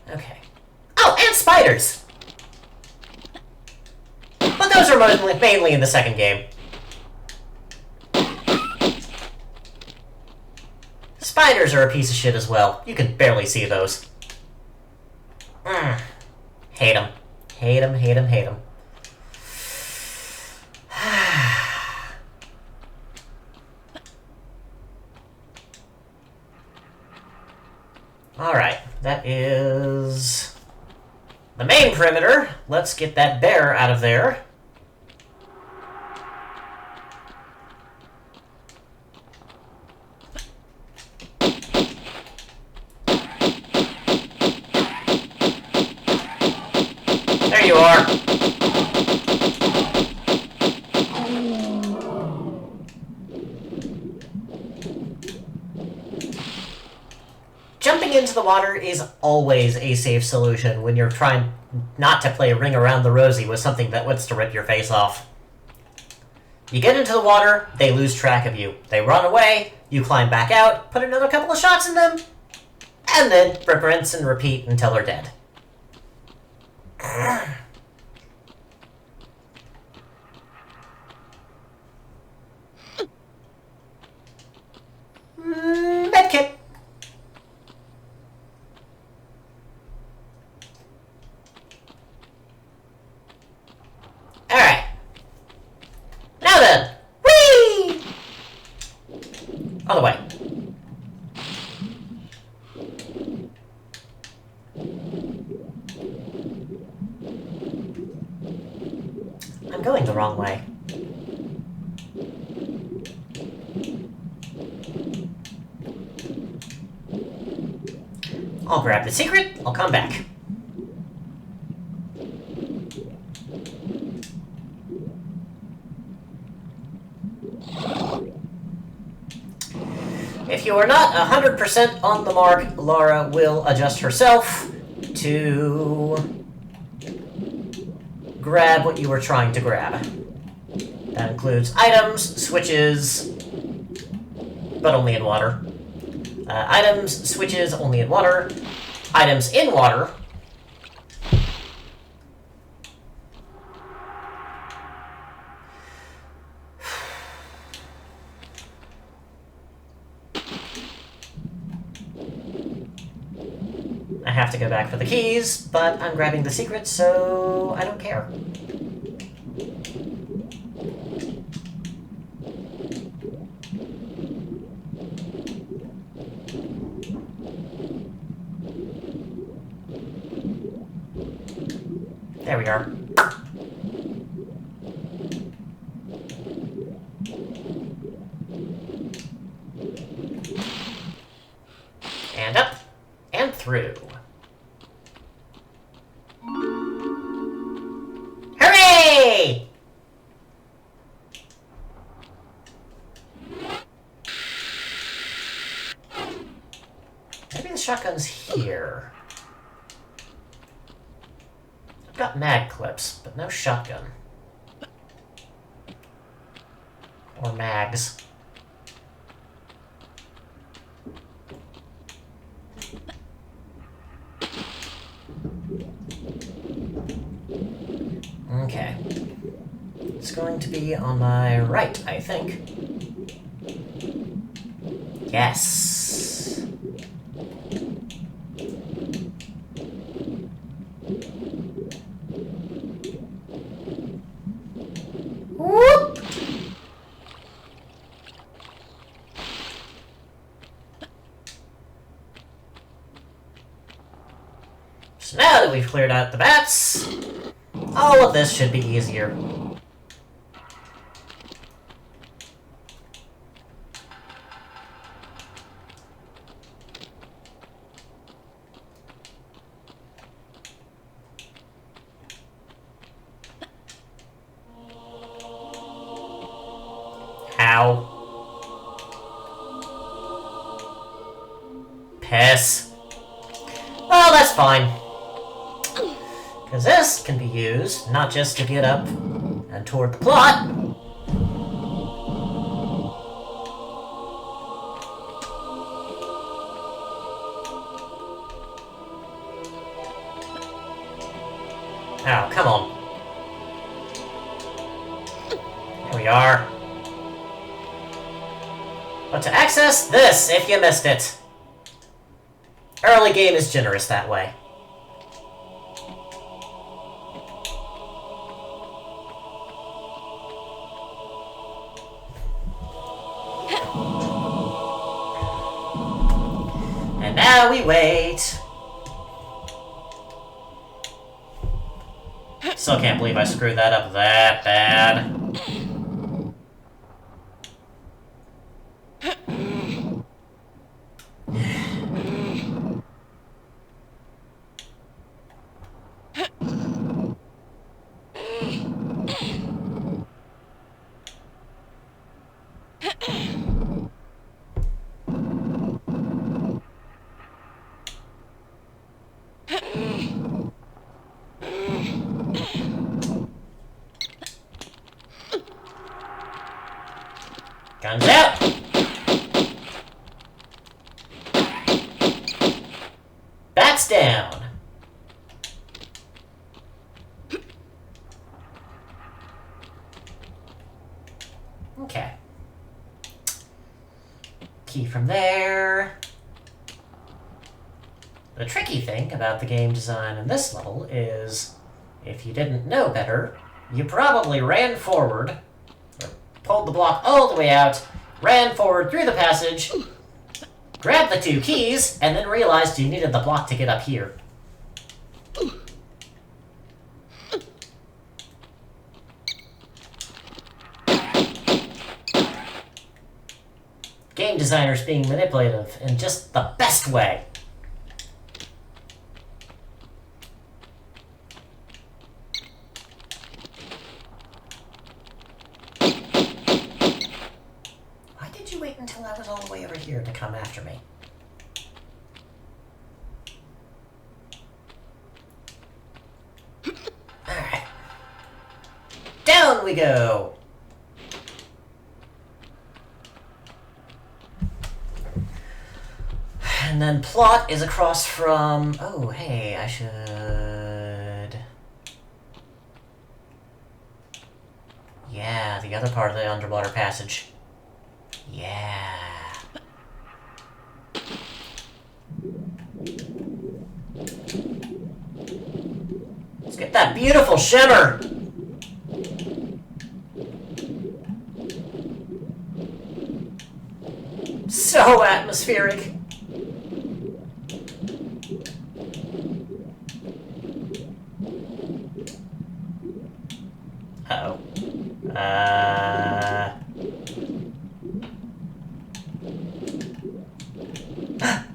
S1: Okay. Oh, and spiders! But those are mainly in the second game. Spiders are a piece of shit as well. You can barely see those. Hate them. Hate them. Alright, that is the main perimeter. Let's get that bear out of there. There you are. Jumping into the water is always a safe solution when you're trying not to play Ring Around the Rosie with something that wants to rip your face off. You get into the water, they lose track of you. They run away, you climb back out, put another couple of shots in them, and then rinse and repeat until they're dead. Medkit. Alright. Now then. Whee! Other way. I'm going the wrong way. I'll grab the secret, I'll come back. If you are not 100% on the mark, Laura will adjust herself to grab what you were trying to grab. That includes items, switches, but only in water. Items, switches, only in water. Items in water. I have to go back for the keys, but I'm grabbing the secret, so I don't care. There we are. And up, and through. Hooray! Maybe the shotgun's here. I've got mag clips, but no shotgun. Or mags. Okay. It's going to be on my right, I think. Yes. Whoop! So now that we've cleared out the bats, all of this should be easier. this. Well, that's fine. Because this can be used not just to get up and toward the plot. Oh, come on. Here we are. But to access this, if you missed it. Early game is generous that way. And now we wait. Still can't believe I screwed that up that bad. Guns out! Bats down! Okay. Key from there. The tricky thing about the game design in this level is, if you didn't know better, you probably ran forward, or pulled the block all the way out, ran forward through the passage, grabbed the 2 keys, and then realized you needed the block to get up here. Game designers being manipulative in just the best way. Why did you wait until I was all the way over here to come after me? Alright. Down we go! And then plot is across from... Oh, hey, I should... Yeah, the other part of the underwater passage. Yeah. Let's get that beautiful shimmer! So atmospheric. Uh-oh.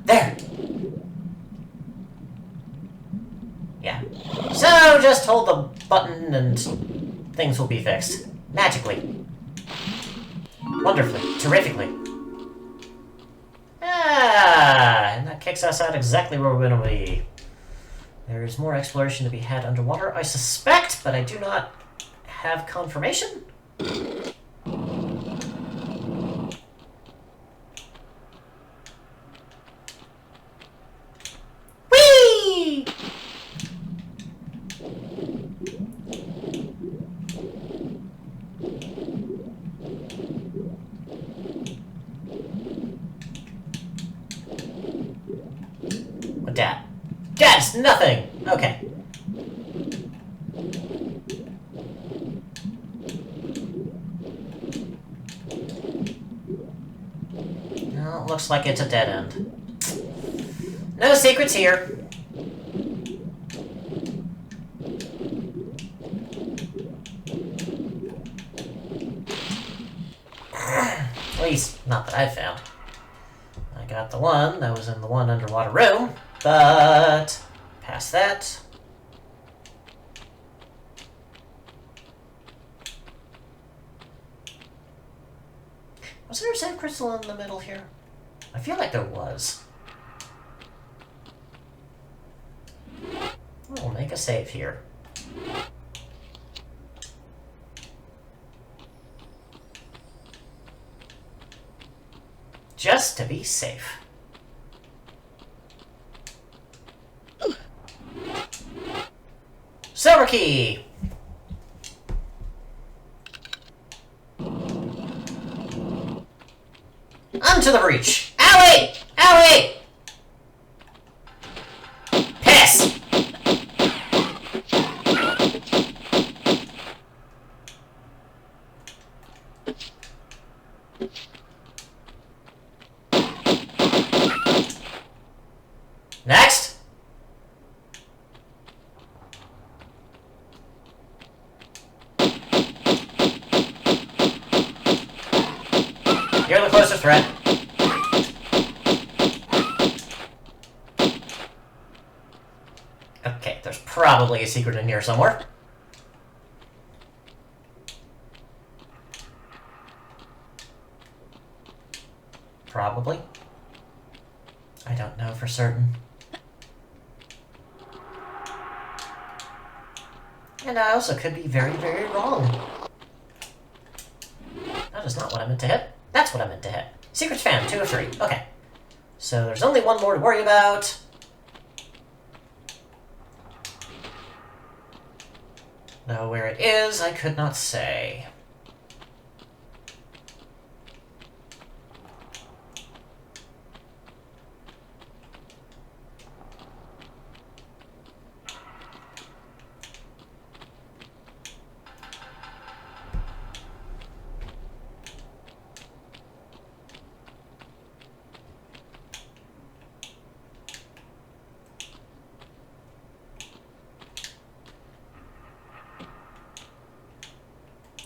S1: There! Yeah. So, just hold the button and things will be fixed. Magically. Wonderfully. Terrifically. And that kicks us out exactly where we're going to be. There's more exploration to be had underwater, I suspect, but I do not have confirmation. Whee! What dat? That's nothing! Okay. Well, looks like it's a dead end. No secrets here. At least, not that I found. I got the one that was in the one underwater room, but past that. Was there a sand crystal in the middle here? I feel like there was. make a save here. Just to be safe. Silver key! Onto the breach! Owie! Owie! Piss! Next! You're the closer threat. Okay, there's probably a secret in here somewhere. Probably. I don't know for certain. And I also could be very, very wrong. That is not what I meant to hit. That's what I meant to hit. Secrets found, 2 of 3. Okay. So there's only one more to worry about. Though where it is, I could not say.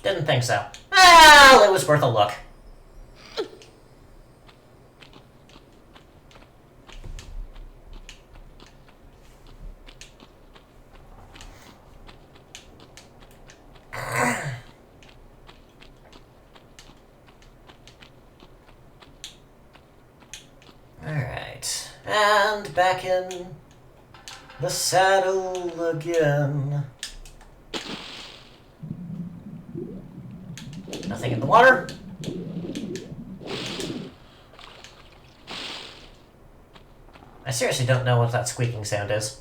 S1: Didn't think so. Well, it was worth a look. Alright. And back in the saddle again. Nothing in the water. I seriously don't know what that squeaking sound is.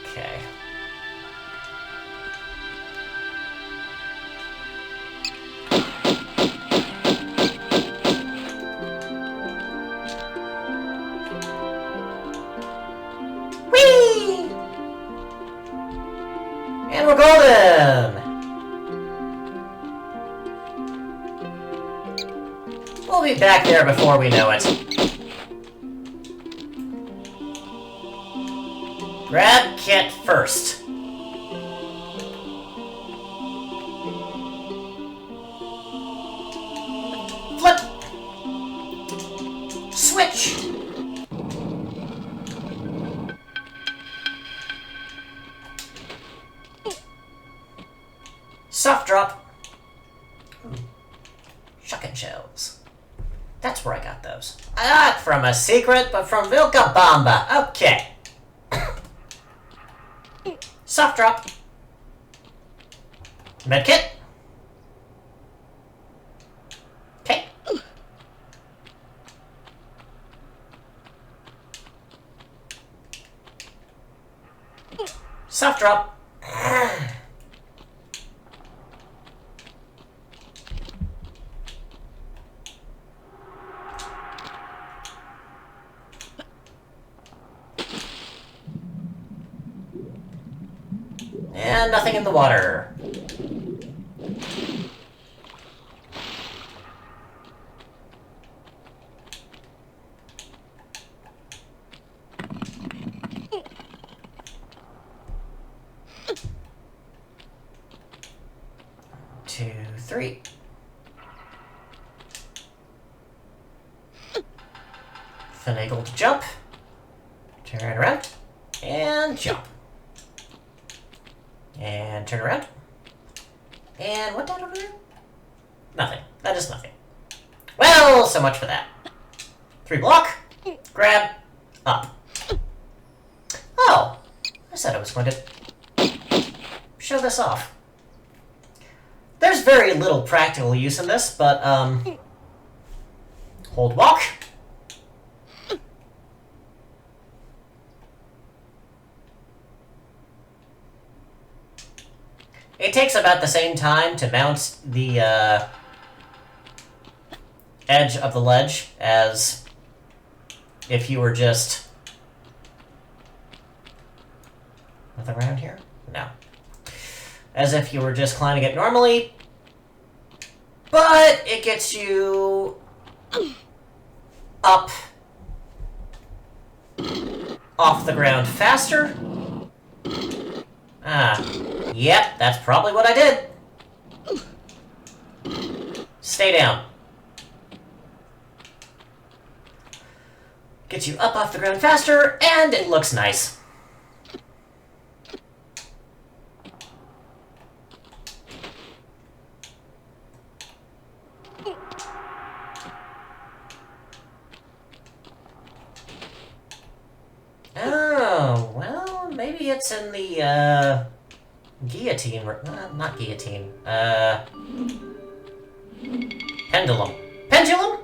S1: Okay. And we're golden! We'll be back there before we know it. Grab Kit first. Flip! Switch! Soft drop. Ooh. Shuckin' shells. That's where I got those. Not from a secret, but from Vilcabamba. Okay. Soft drop. Medkit. Okay. Soft drop. And nothing in the water. Two, three. Finagled jump. Turn around. And jump. And turn around. And what that over there? Nothing. That is nothing. Well, so much for that. 3 block. Grab. Up. Oh. I said I was going to show this off. There's very little practical use in this, but, hold walk. It takes about the same time to mount the edge of the ledge as if you were just... Nothing around here? No. As if you were just climbing it normally, but it gets you up off the ground faster. Yep, that's probably what I did. Stay down. Gets you up off the ground faster, and it looks nice. Oh, well, maybe it's in the, guillotine, not guillotine, pendulum. Pendulum?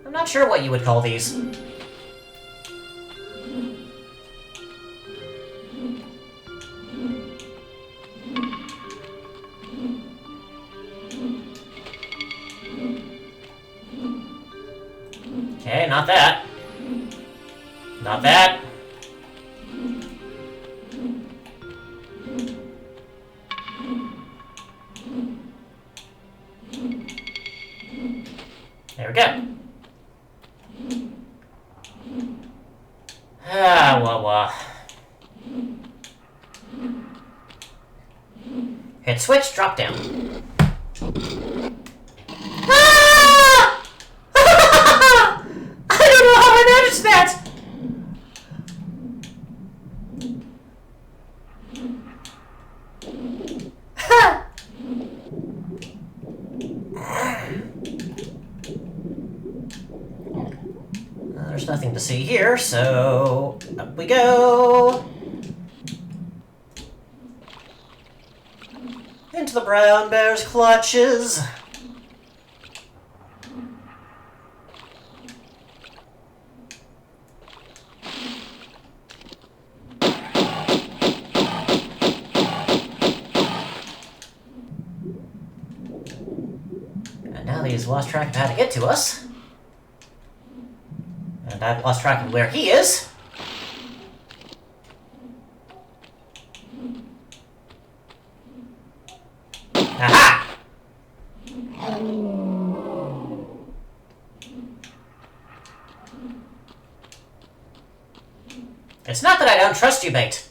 S1: I'm not sure what you would call these. Okay, not that. Not that. There we go. Hit switch, drop down. Ah! I don't know how I managed that! There's nothing to see here, so up we go. Into the brown bear's clutches. And now that he's lost track of how to get to us, and I've lost track of where he is. Aha! It's not that I don't trust you, mate.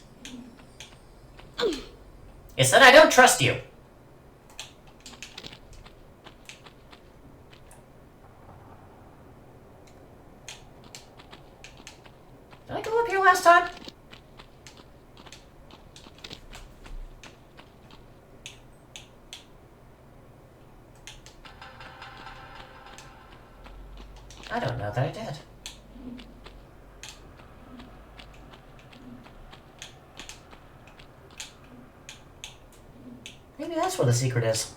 S1: It's that I don't trust you. Did I go up here last time? I don't know that I did. Maybe that's where the secret is.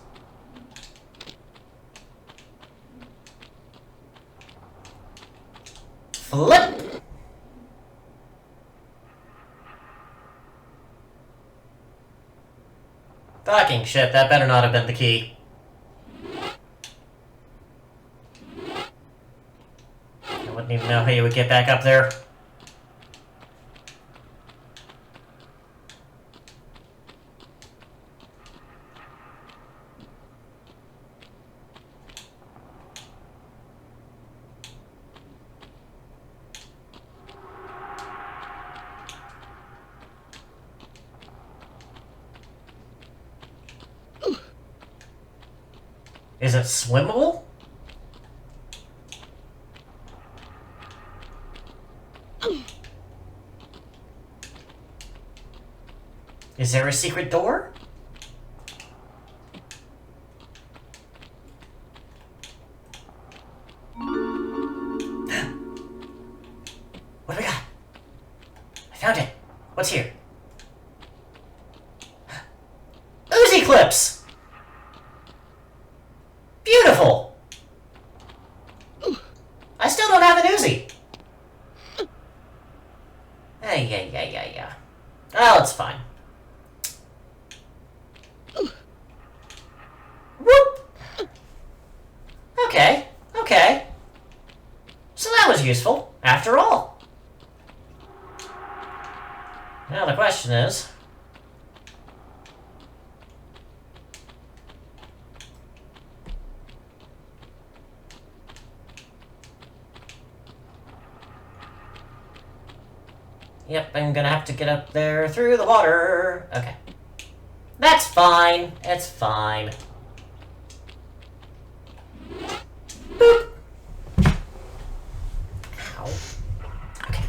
S1: Flip! Fucking shit, that better not have been the key. I wouldn't even know how you would get back up there. Is it swimmable? Is there a secret door? What do we got? I found it. What's here? Uzi clips! Beautiful! I still don't have an Uzi. Yeah. Oh, it's fine. Whoop! Okay. So that was useful, after all. Now the question is... Yep, I'm gonna have to get up there through the water. Okay. That's fine. It's fine. Boop. Ow. Okay.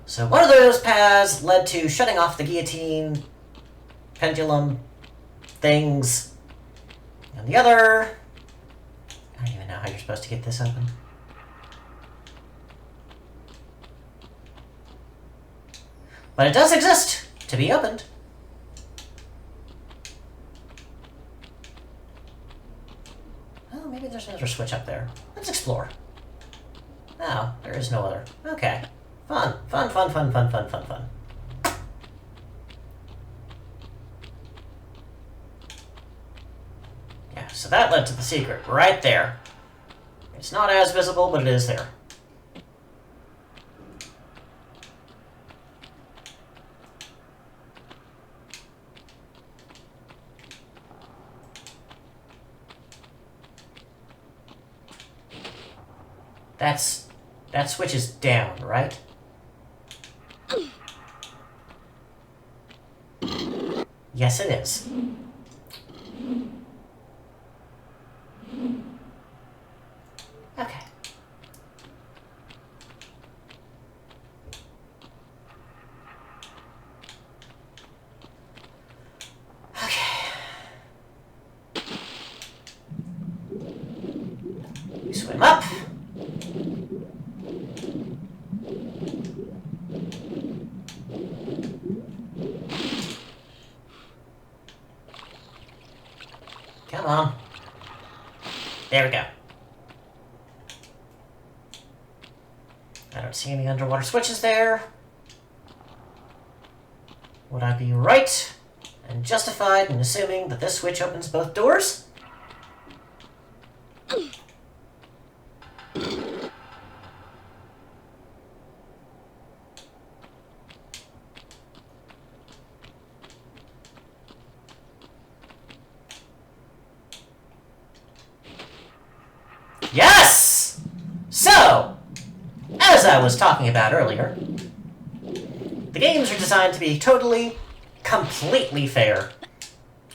S1: So one of those paths led to shutting off the guillotine pendulum things. And the other... I don't even know how you're supposed to get this open. But it does exist to be opened. Oh, maybe there's another switch up there. Let's explore. No, there is no other. Okay. Fun. Yeah, so that led to the secret right there. It's not as visible, but it is there. That switch is down, right? Yes, it is. Okay. We swim up. Come on. There we go. I don't see any underwater switches there. Would I be right and justified in assuming that this switch opens both doors? Yes! So, as I was talking about earlier, the games are designed to be totally, completely fair,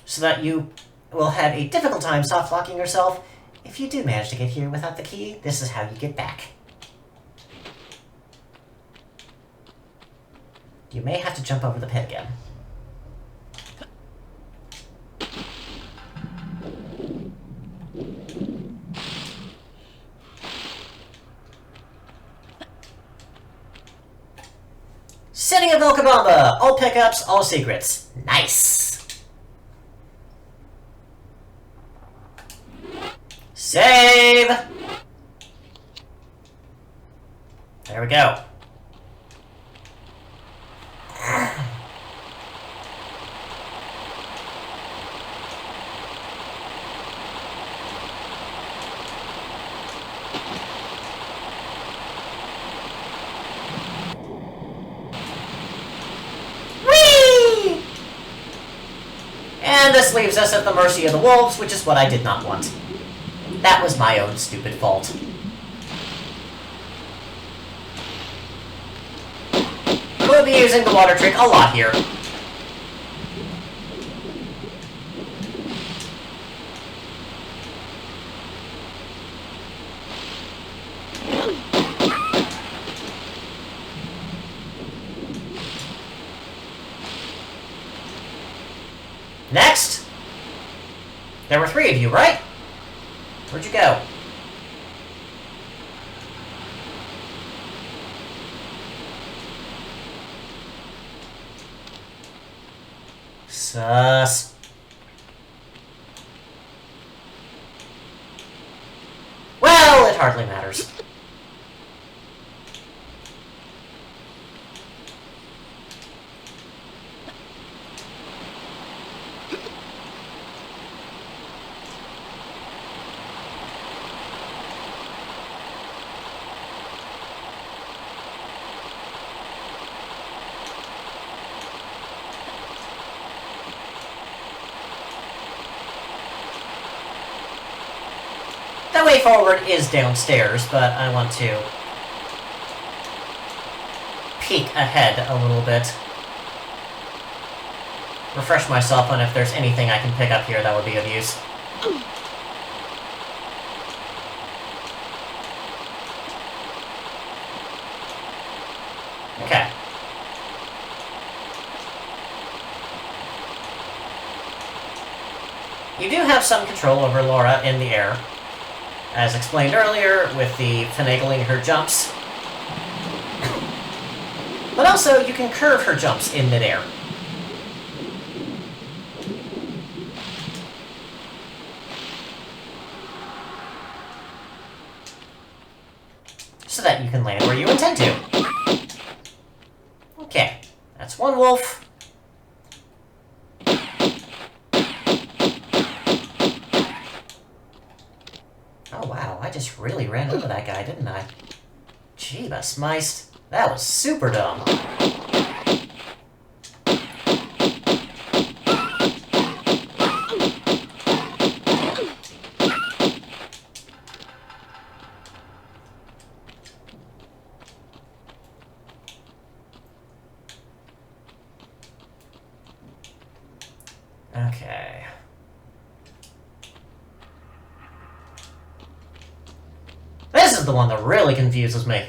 S1: so that you will have a difficult time soft-locking yourself. If you do manage to get here without the key, this is how you get back. You may have to jump over the pit again. City of Vilcabamba! All pickups, all secrets. Nice! Save! There we go. And this leaves us at the mercy of the wolves, which is what I did not want. That was my own stupid fault. We'll be using the water trick a lot here. There were 3 of you, right? Where'd you go? Sus. Well, it hardly matters. The way forward is downstairs, but I want to peek ahead a little bit. Refresh myself on if there's anything I can pick up here that would be of use. Okay. You do have some control over Laura in the air, as explained earlier with the finagling her jumps. But also, you can curve her jumps in midair. So that you can land where you intend to. Okay, that's one wolf. Oh wow, I just really ran over that guy, didn't I? Jeebus Meist, that was super dumb. Okay. This is the one that really confuses me.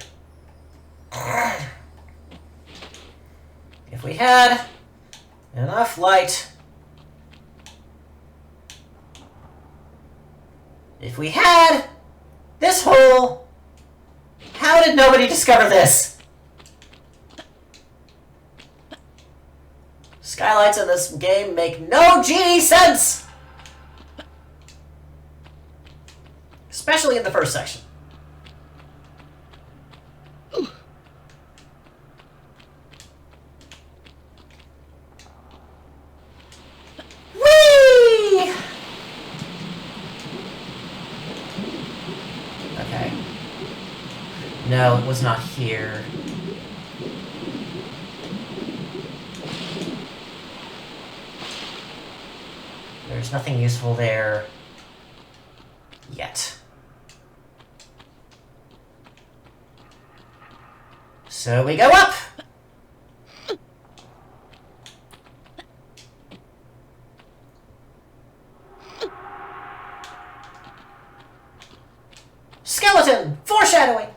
S1: If we had enough light... If we had this hole... How did nobody discover this? Skylights in this game make no genie sense! Especially in the first section. Whee! Okay. No, it was not here. There's nothing useful there yet. So we go up! Skeleton! Foreshadowing!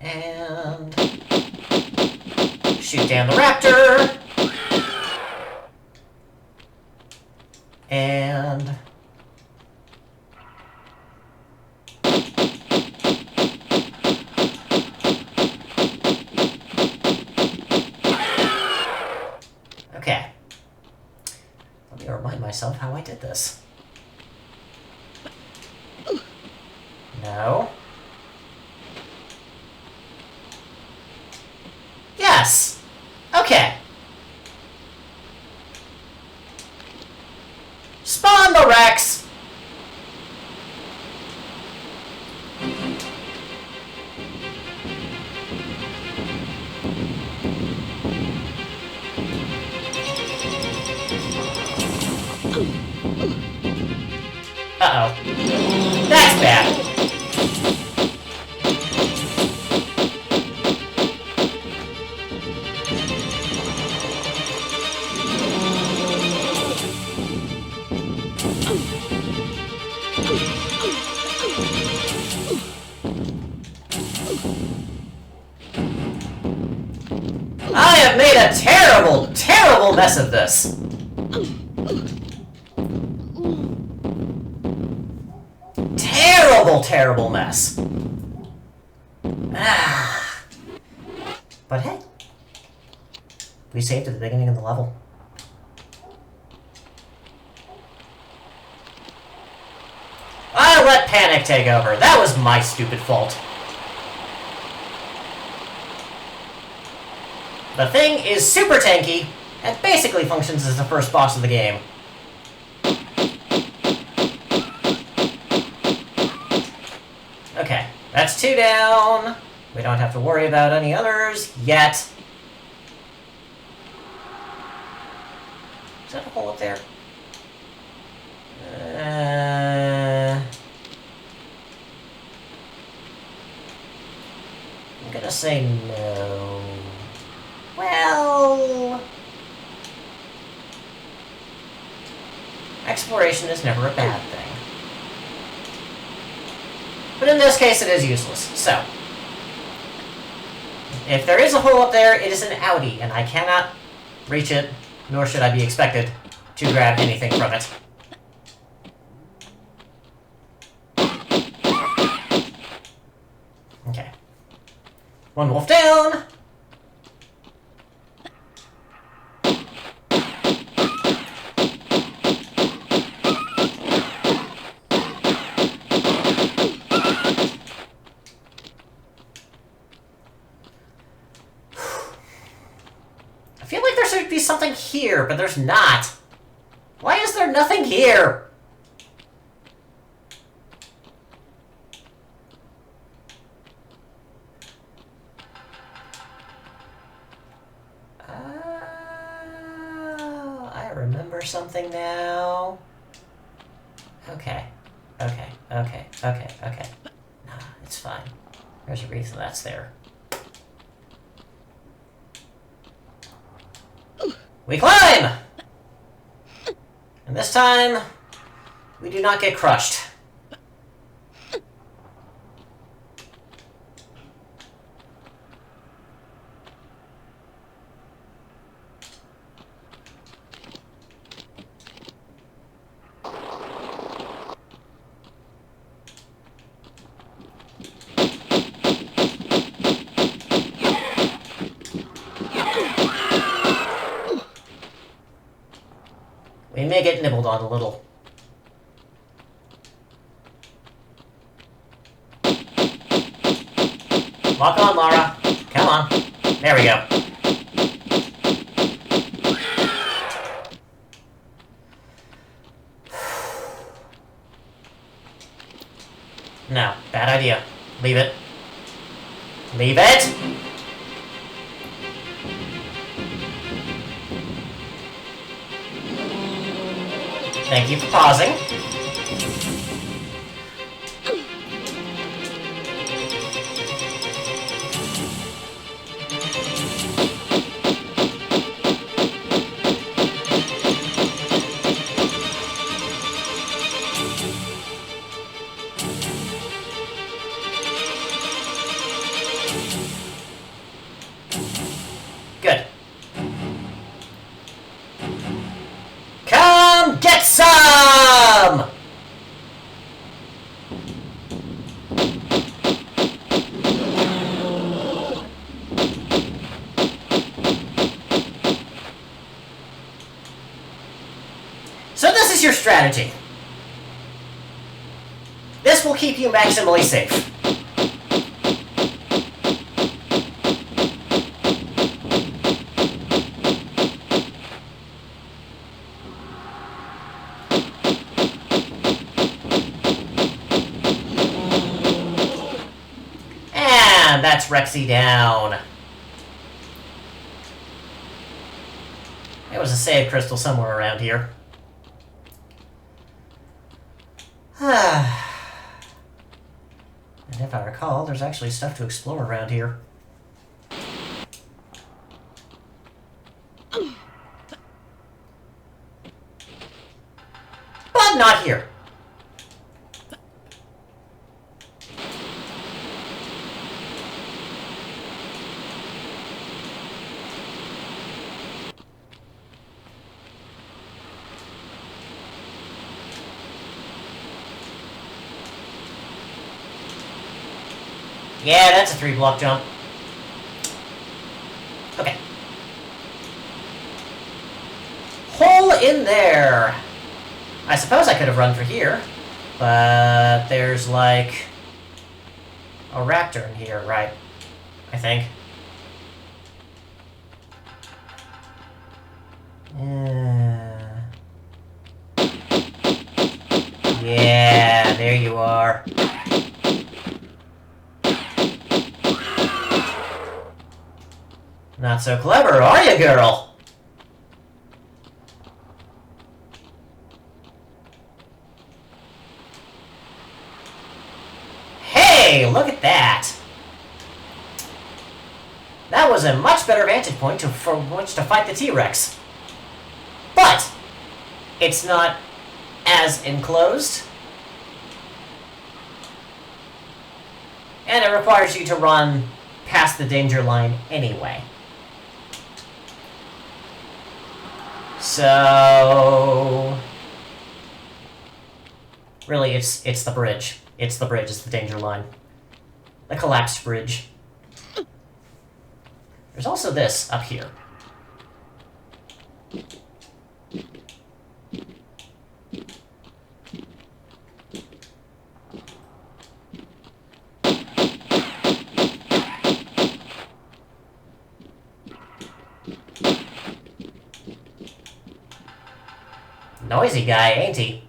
S1: And shoot down the raptor. And okay. Let me remind myself how I did this. No. Yes! Okay. Spawn the Rex! Uh-oh. That's bad. terrible, terrible mess of this. Terrible, terrible mess. Ah. But hey, we saved at the beginning of the level. I let panic take over. That was my stupid fault. The thing is super tanky, and basically functions as the first boss of the game. Okay, that's 2 down. We don't have to worry about any others yet. Is that a hole up there? I'm gonna say no. Well... exploration is never a bad thing. But in this case, it is useless. So, if there is a hole up there, it is an outie, and I cannot reach it, nor should I be expected to grab anything from it. Okay. 1 wolf down! I feel like there should be something here, but there's not. Why is there nothing here? I remember something now. Okay. Okay. Nah, it's fine. There's a reason that's there. We climb! And this time, we do not get crushed. We may get nibbled on a little. Lock on, Laura. Come on. There we go. No, bad idea. Leave it. Leave it! Thank you for pausing. Good. Come get some! So this is your strategy. This will keep you maximally safe. And that's Rexy down. There was a save crystal somewhere around here. And if I recall, there's actually stuff to explore around here. But not here. Yeah, that's a 3-block jump. Okay. Hole in there! I suppose I could have run for here, but there's like a raptor in here, right? I think. Yeah, there you are. Not so clever, are you, girl? Hey, look at that! That was a much better vantage point from which to fight the T-Rex. But it's not as enclosed. And it requires you to run past the danger line anyway. So really it's the bridge. It's the bridge, it's the danger line. The collapsed bridge. There's also this up here. Noisy guy, ain't he?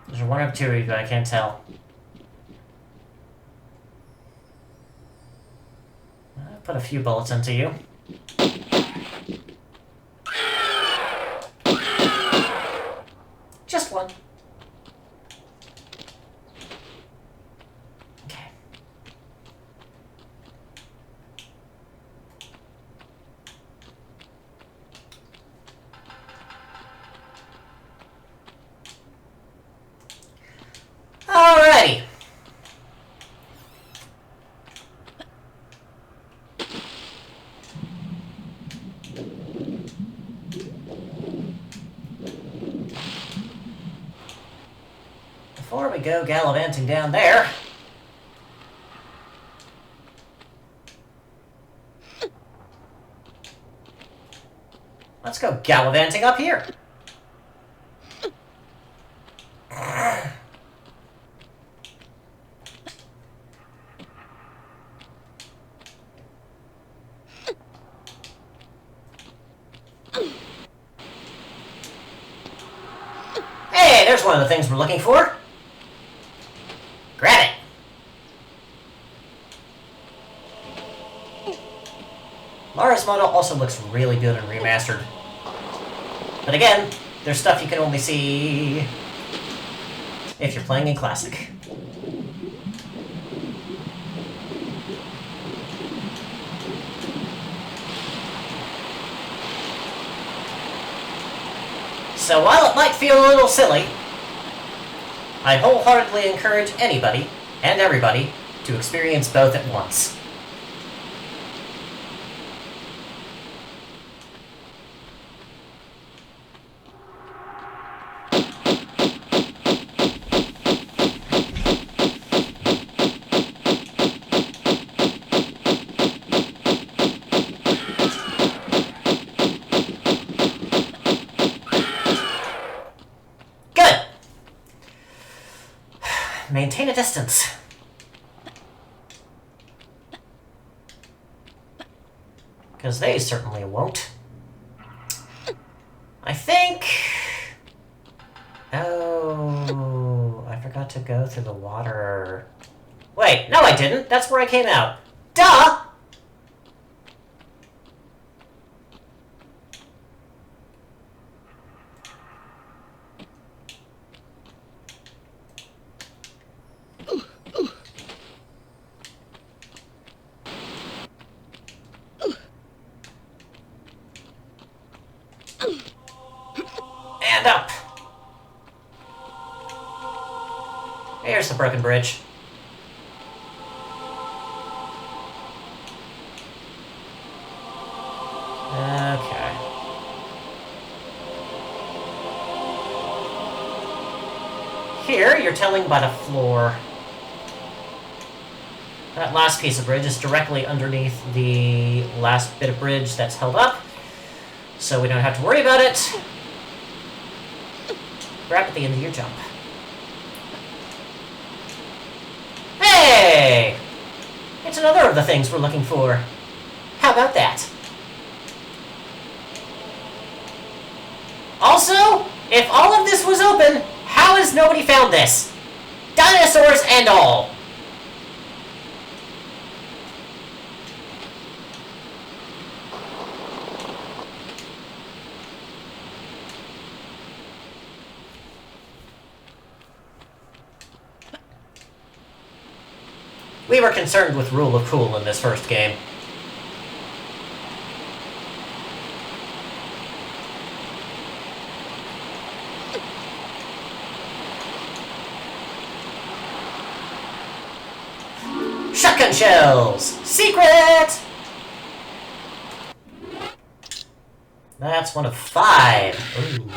S1: There's one or two of you, but I can't tell. I'll put a few bullets into you. Just one. Okay. Alrighty. Before we go gallivanting down there, let's go gallivanting up here. Hey, there's one of the things we're looking for. Grab it. Lara's model also looks really good in Remastered. But again, there's stuff you can only see if you're playing in Classic. So while it might feel a little silly, I wholeheartedly encourage anybody and everybody to experience both at once. Maintain a distance. Because they certainly won't. I think... Oh, I forgot to go through the water. Wait, no I didn't. That's where I came out. Duh! And up. Here's the broken bridge. Here, you're telling by the floor. That last piece of bridge is directly underneath the last bit of bridge that's held up, so we don't have to worry about it. Grab at the end of your jump. Hey! It's another of the things we're looking for. How about that? Also, if all of this was open, how has nobody found this? Dinosaurs and all! We were concerned with rule of cool in this first game. Shotgun shells! Secret! That's one of 5. Ooh.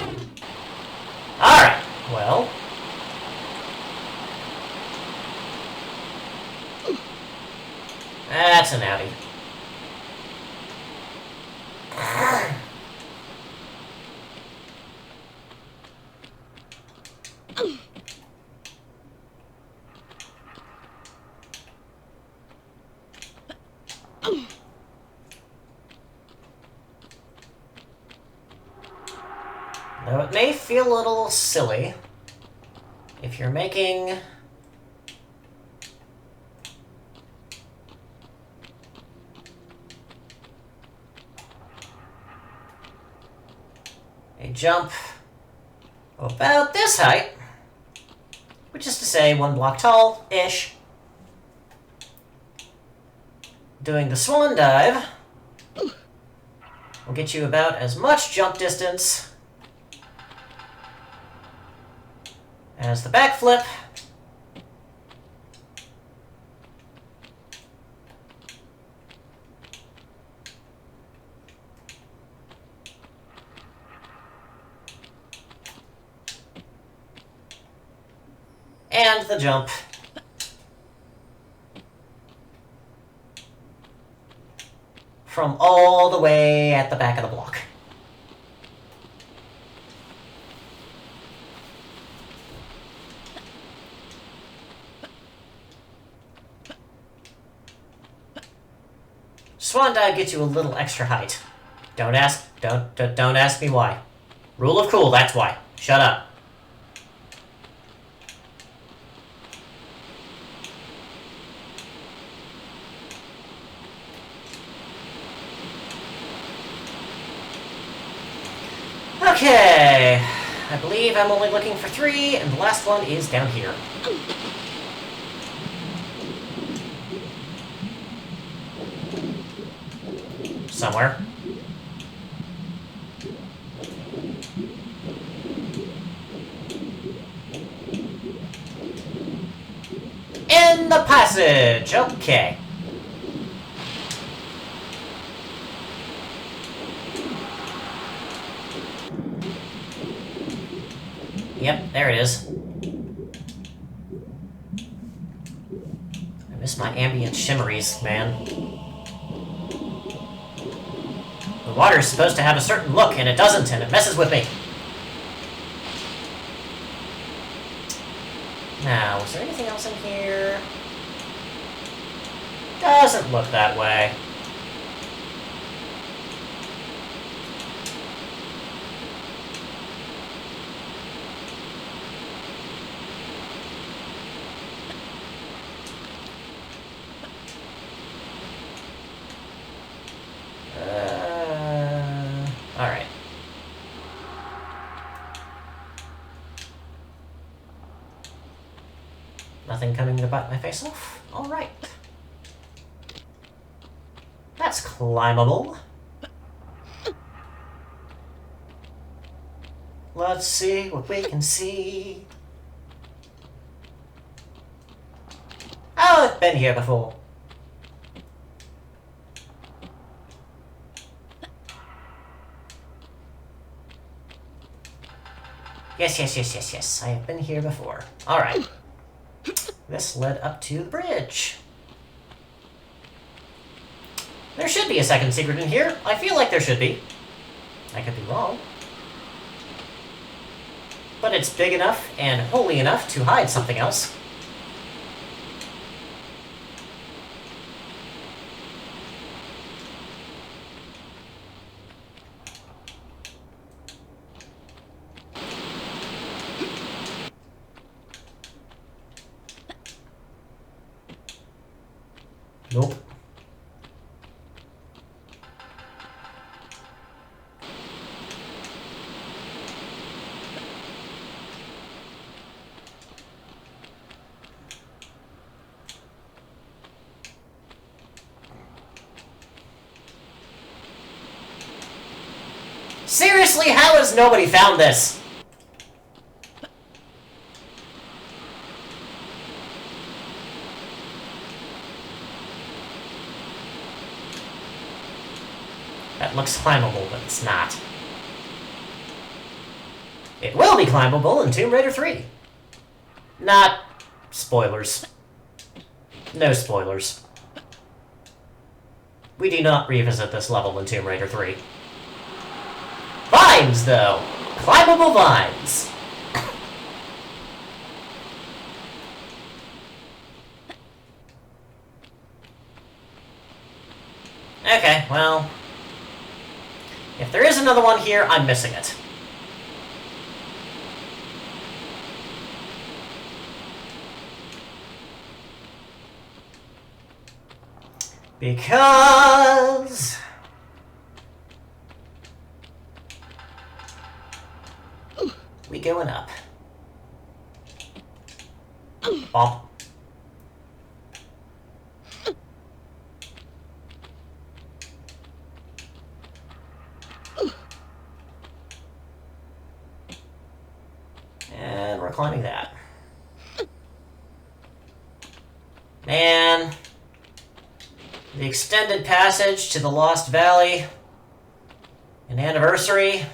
S1: Alright, well... That's an outie. Though it may feel a little silly, if you're making... a jump about this height, which is to say 1 block tall-ish, doing the swan dive will get you about as much jump distance as the backflip. And the jump. From all the way at the back of the block. Swan dive gets you a little extra height. Don't ask me why. Rule of cool, that's why. Shut up. Okay, I believe I'm only looking for 3, and the last one is down here. Somewhere. In the passage! Okay. Yep, there it is. I miss my ambient shimmeries, man. The water is supposed to have a certain look, and it doesn't, and it messes with me. Now, is there anything else in here? Doesn't look that way. Alright. Nothing coming to bite my face off? Alright. That's climbable. Let's see what we can see. Oh, I've been here before. Yes, yes, yes, yes, yes. I have been here before. Alright. This led up to the bridge. There should be a second secret in here. I feel like there should be. I could be wrong. But it's big enough and holy enough to hide something else. Nope. Seriously, how has nobody found this? That looks climbable, but it's not. It will be climbable in Tomb Raider 3. Not spoilers. No spoilers. We do not revisit this level in Tomb Raider 3. Vines, though! Climbable vines! Okay, well... if there is another one here, I'm missing it. Because... we going up. Bump. And we're climbing that. Man. The extended passage to the Lost Valley. An anniversary.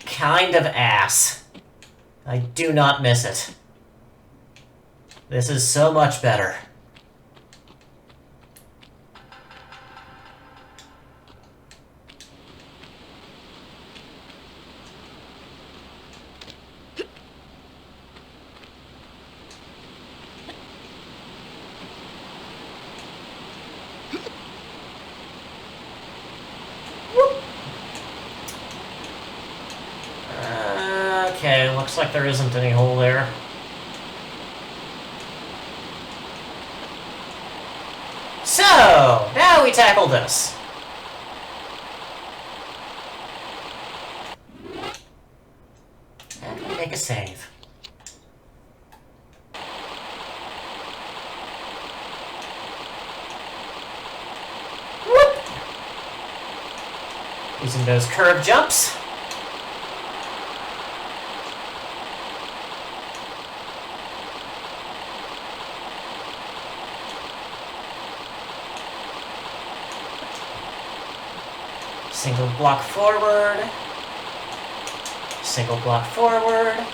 S1: Kind of ass. I do not miss it. This is so much better. Okay, looks like there isn't any hole there. So, now we tackle this. And we make a save. Whoop! Using those curve jumps. Single block forward. Single block forward.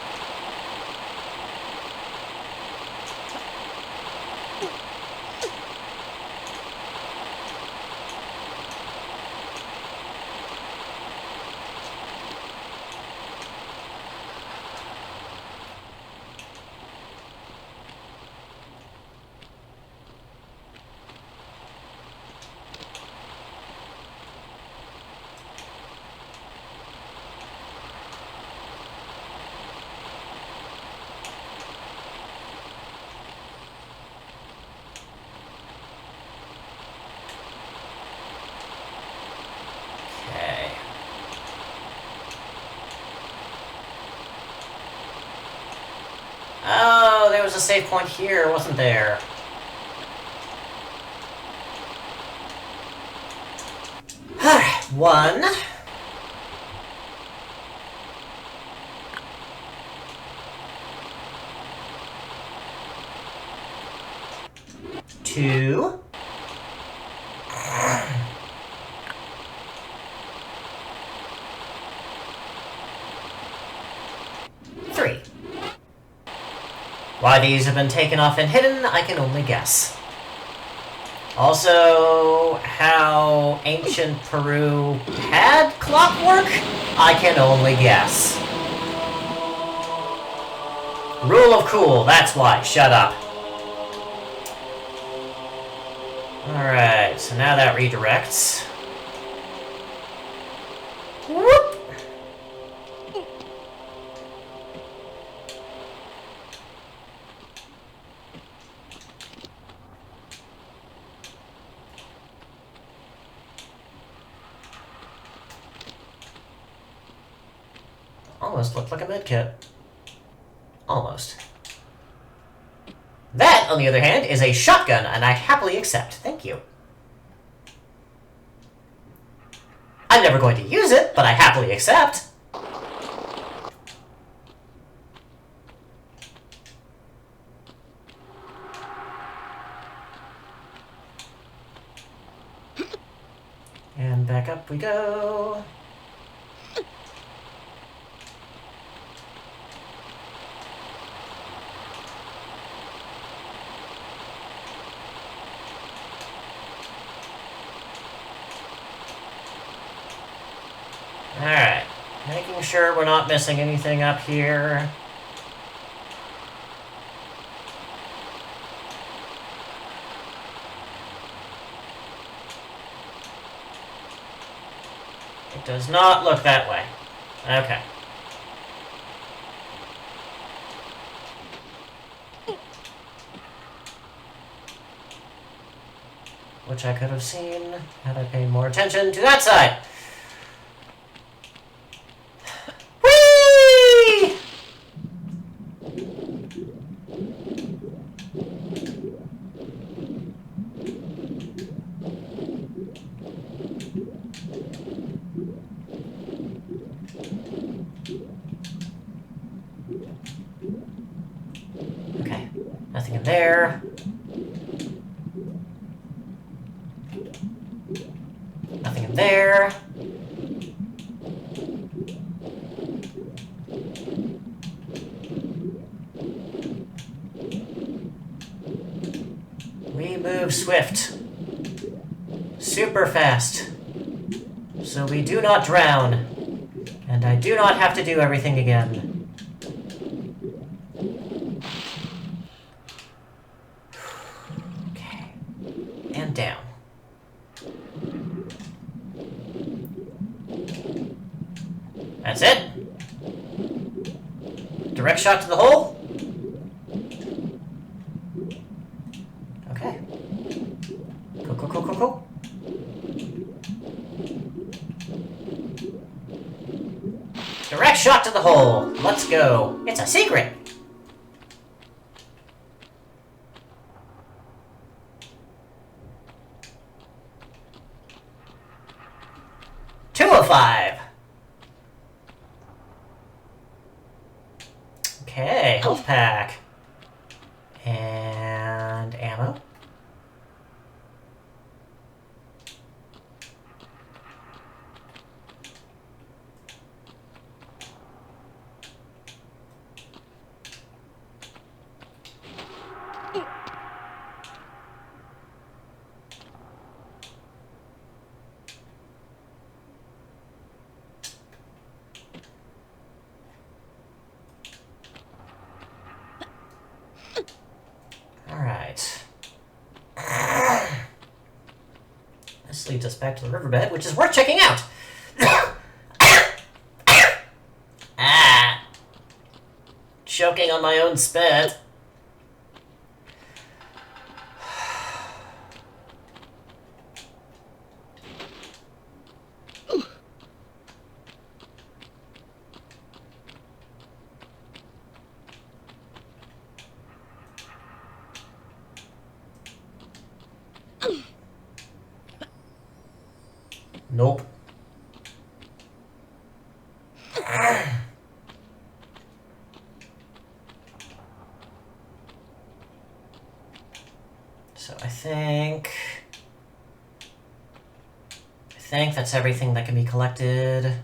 S1: Oh, there was a save point here, wasn't there? Alright, 1. 2. Why these have been taken off and hidden, I can only guess. Also, how ancient Peru had clockwork, I can only guess. Rule of cool, that's why. Shut up. Alright, so now that redirects. Whoop! Almost looked like a medkit. Almost. That, on the other hand, is a shotgun, and I happily accept. Thank you. I'm never going to use it, but I happily accept. And back up we go. Alright, making sure we're not missing anything up here. It does not look that way. Okay. Which I could have seen had I paid more attention to that side. Whee! Okay, nothing in there. Nothing in there. We move swift. Super fast. So we do not drown. And I do not have to do everything again. Okay. And down. That's it. Direct shot to the hole. Okay. Cool, cool, cool, cool, cool. Direct shot to the hole. Let's go. It's a secret. Two of 5. Okay, health pack. And ammo. Alright. This leads us back to the riverbed, which is worth checking out. Ah. Choking on my own spit. Nope. So I think that's everything that can be collected.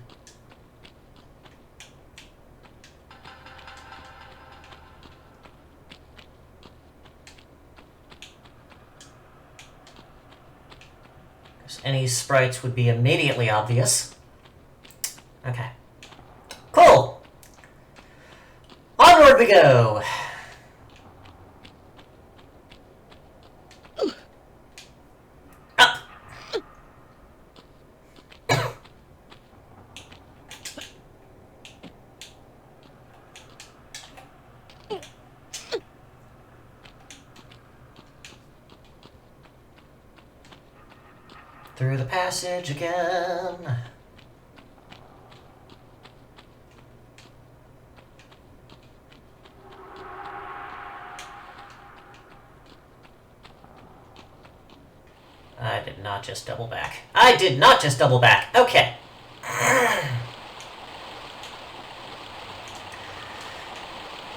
S1: any sprites would be immediately obvious. Okay. Cool! Onward we go! Up! Through the passage again. I did not just double back. I did not just double back. Okay.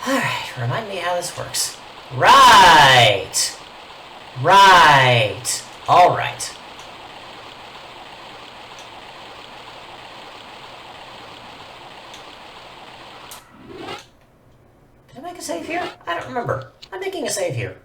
S1: Alright, remind me how this works. Right! Right! Alright. Did I make a save here? I don't remember. I'm making a save here.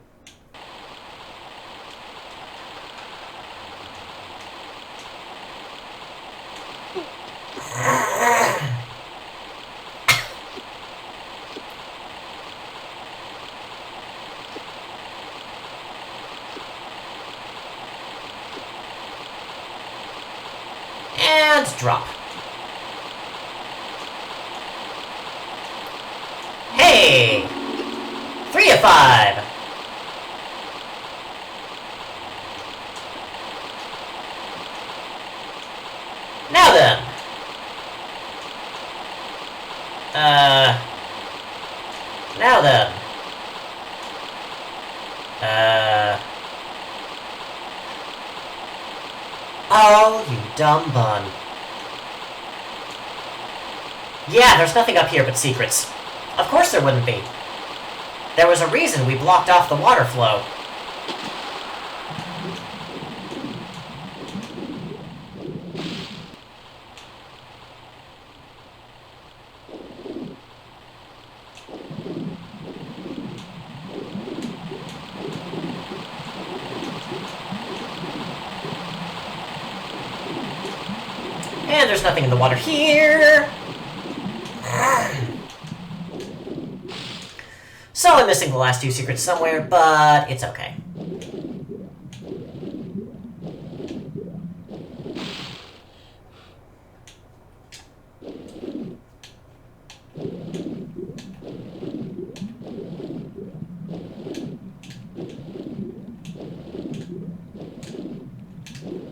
S1: And drop. Hey! 3 of 5! Now then! Now then. Oh, you dumb bun. Yeah, there's nothing up here but secrets. Of course there wouldn't be. There was a reason we blocked off the water flow. And there's nothing in the water here. So I'm missing the last 2 secrets somewhere, but it's okay.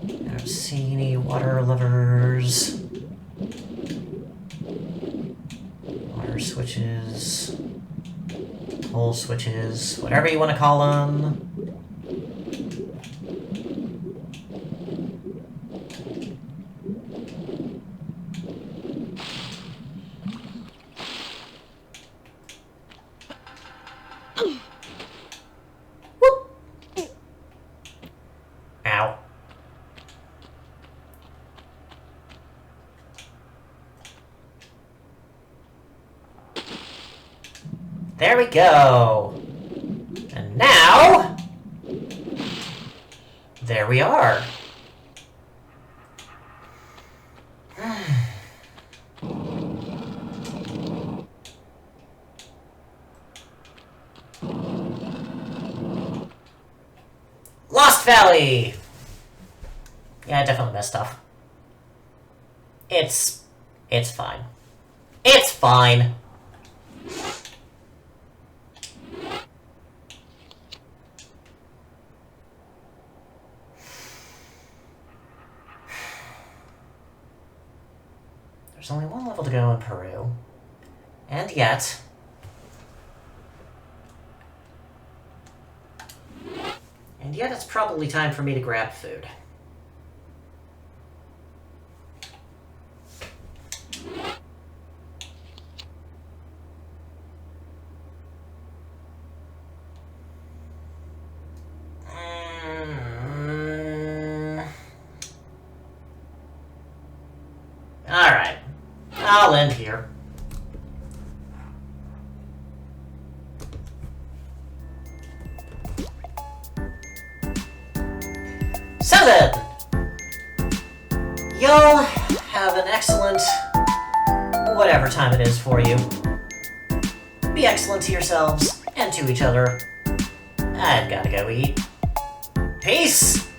S1: I don't see any water levers. Water switches. Hole switches. Whatever you want to call them. Whoop. Ow. There we go. And now, there we are. Lost Valley! Yeah, I definitely messed up. It's fine. It's fine. There's only one level to go in Peru. And yet... it's probably time for me to grab food. Alright. I'll end here. So then, an excellent... whatever time it is for you. Be excellent to yourselves and to each other. I've gotta go eat. Peace!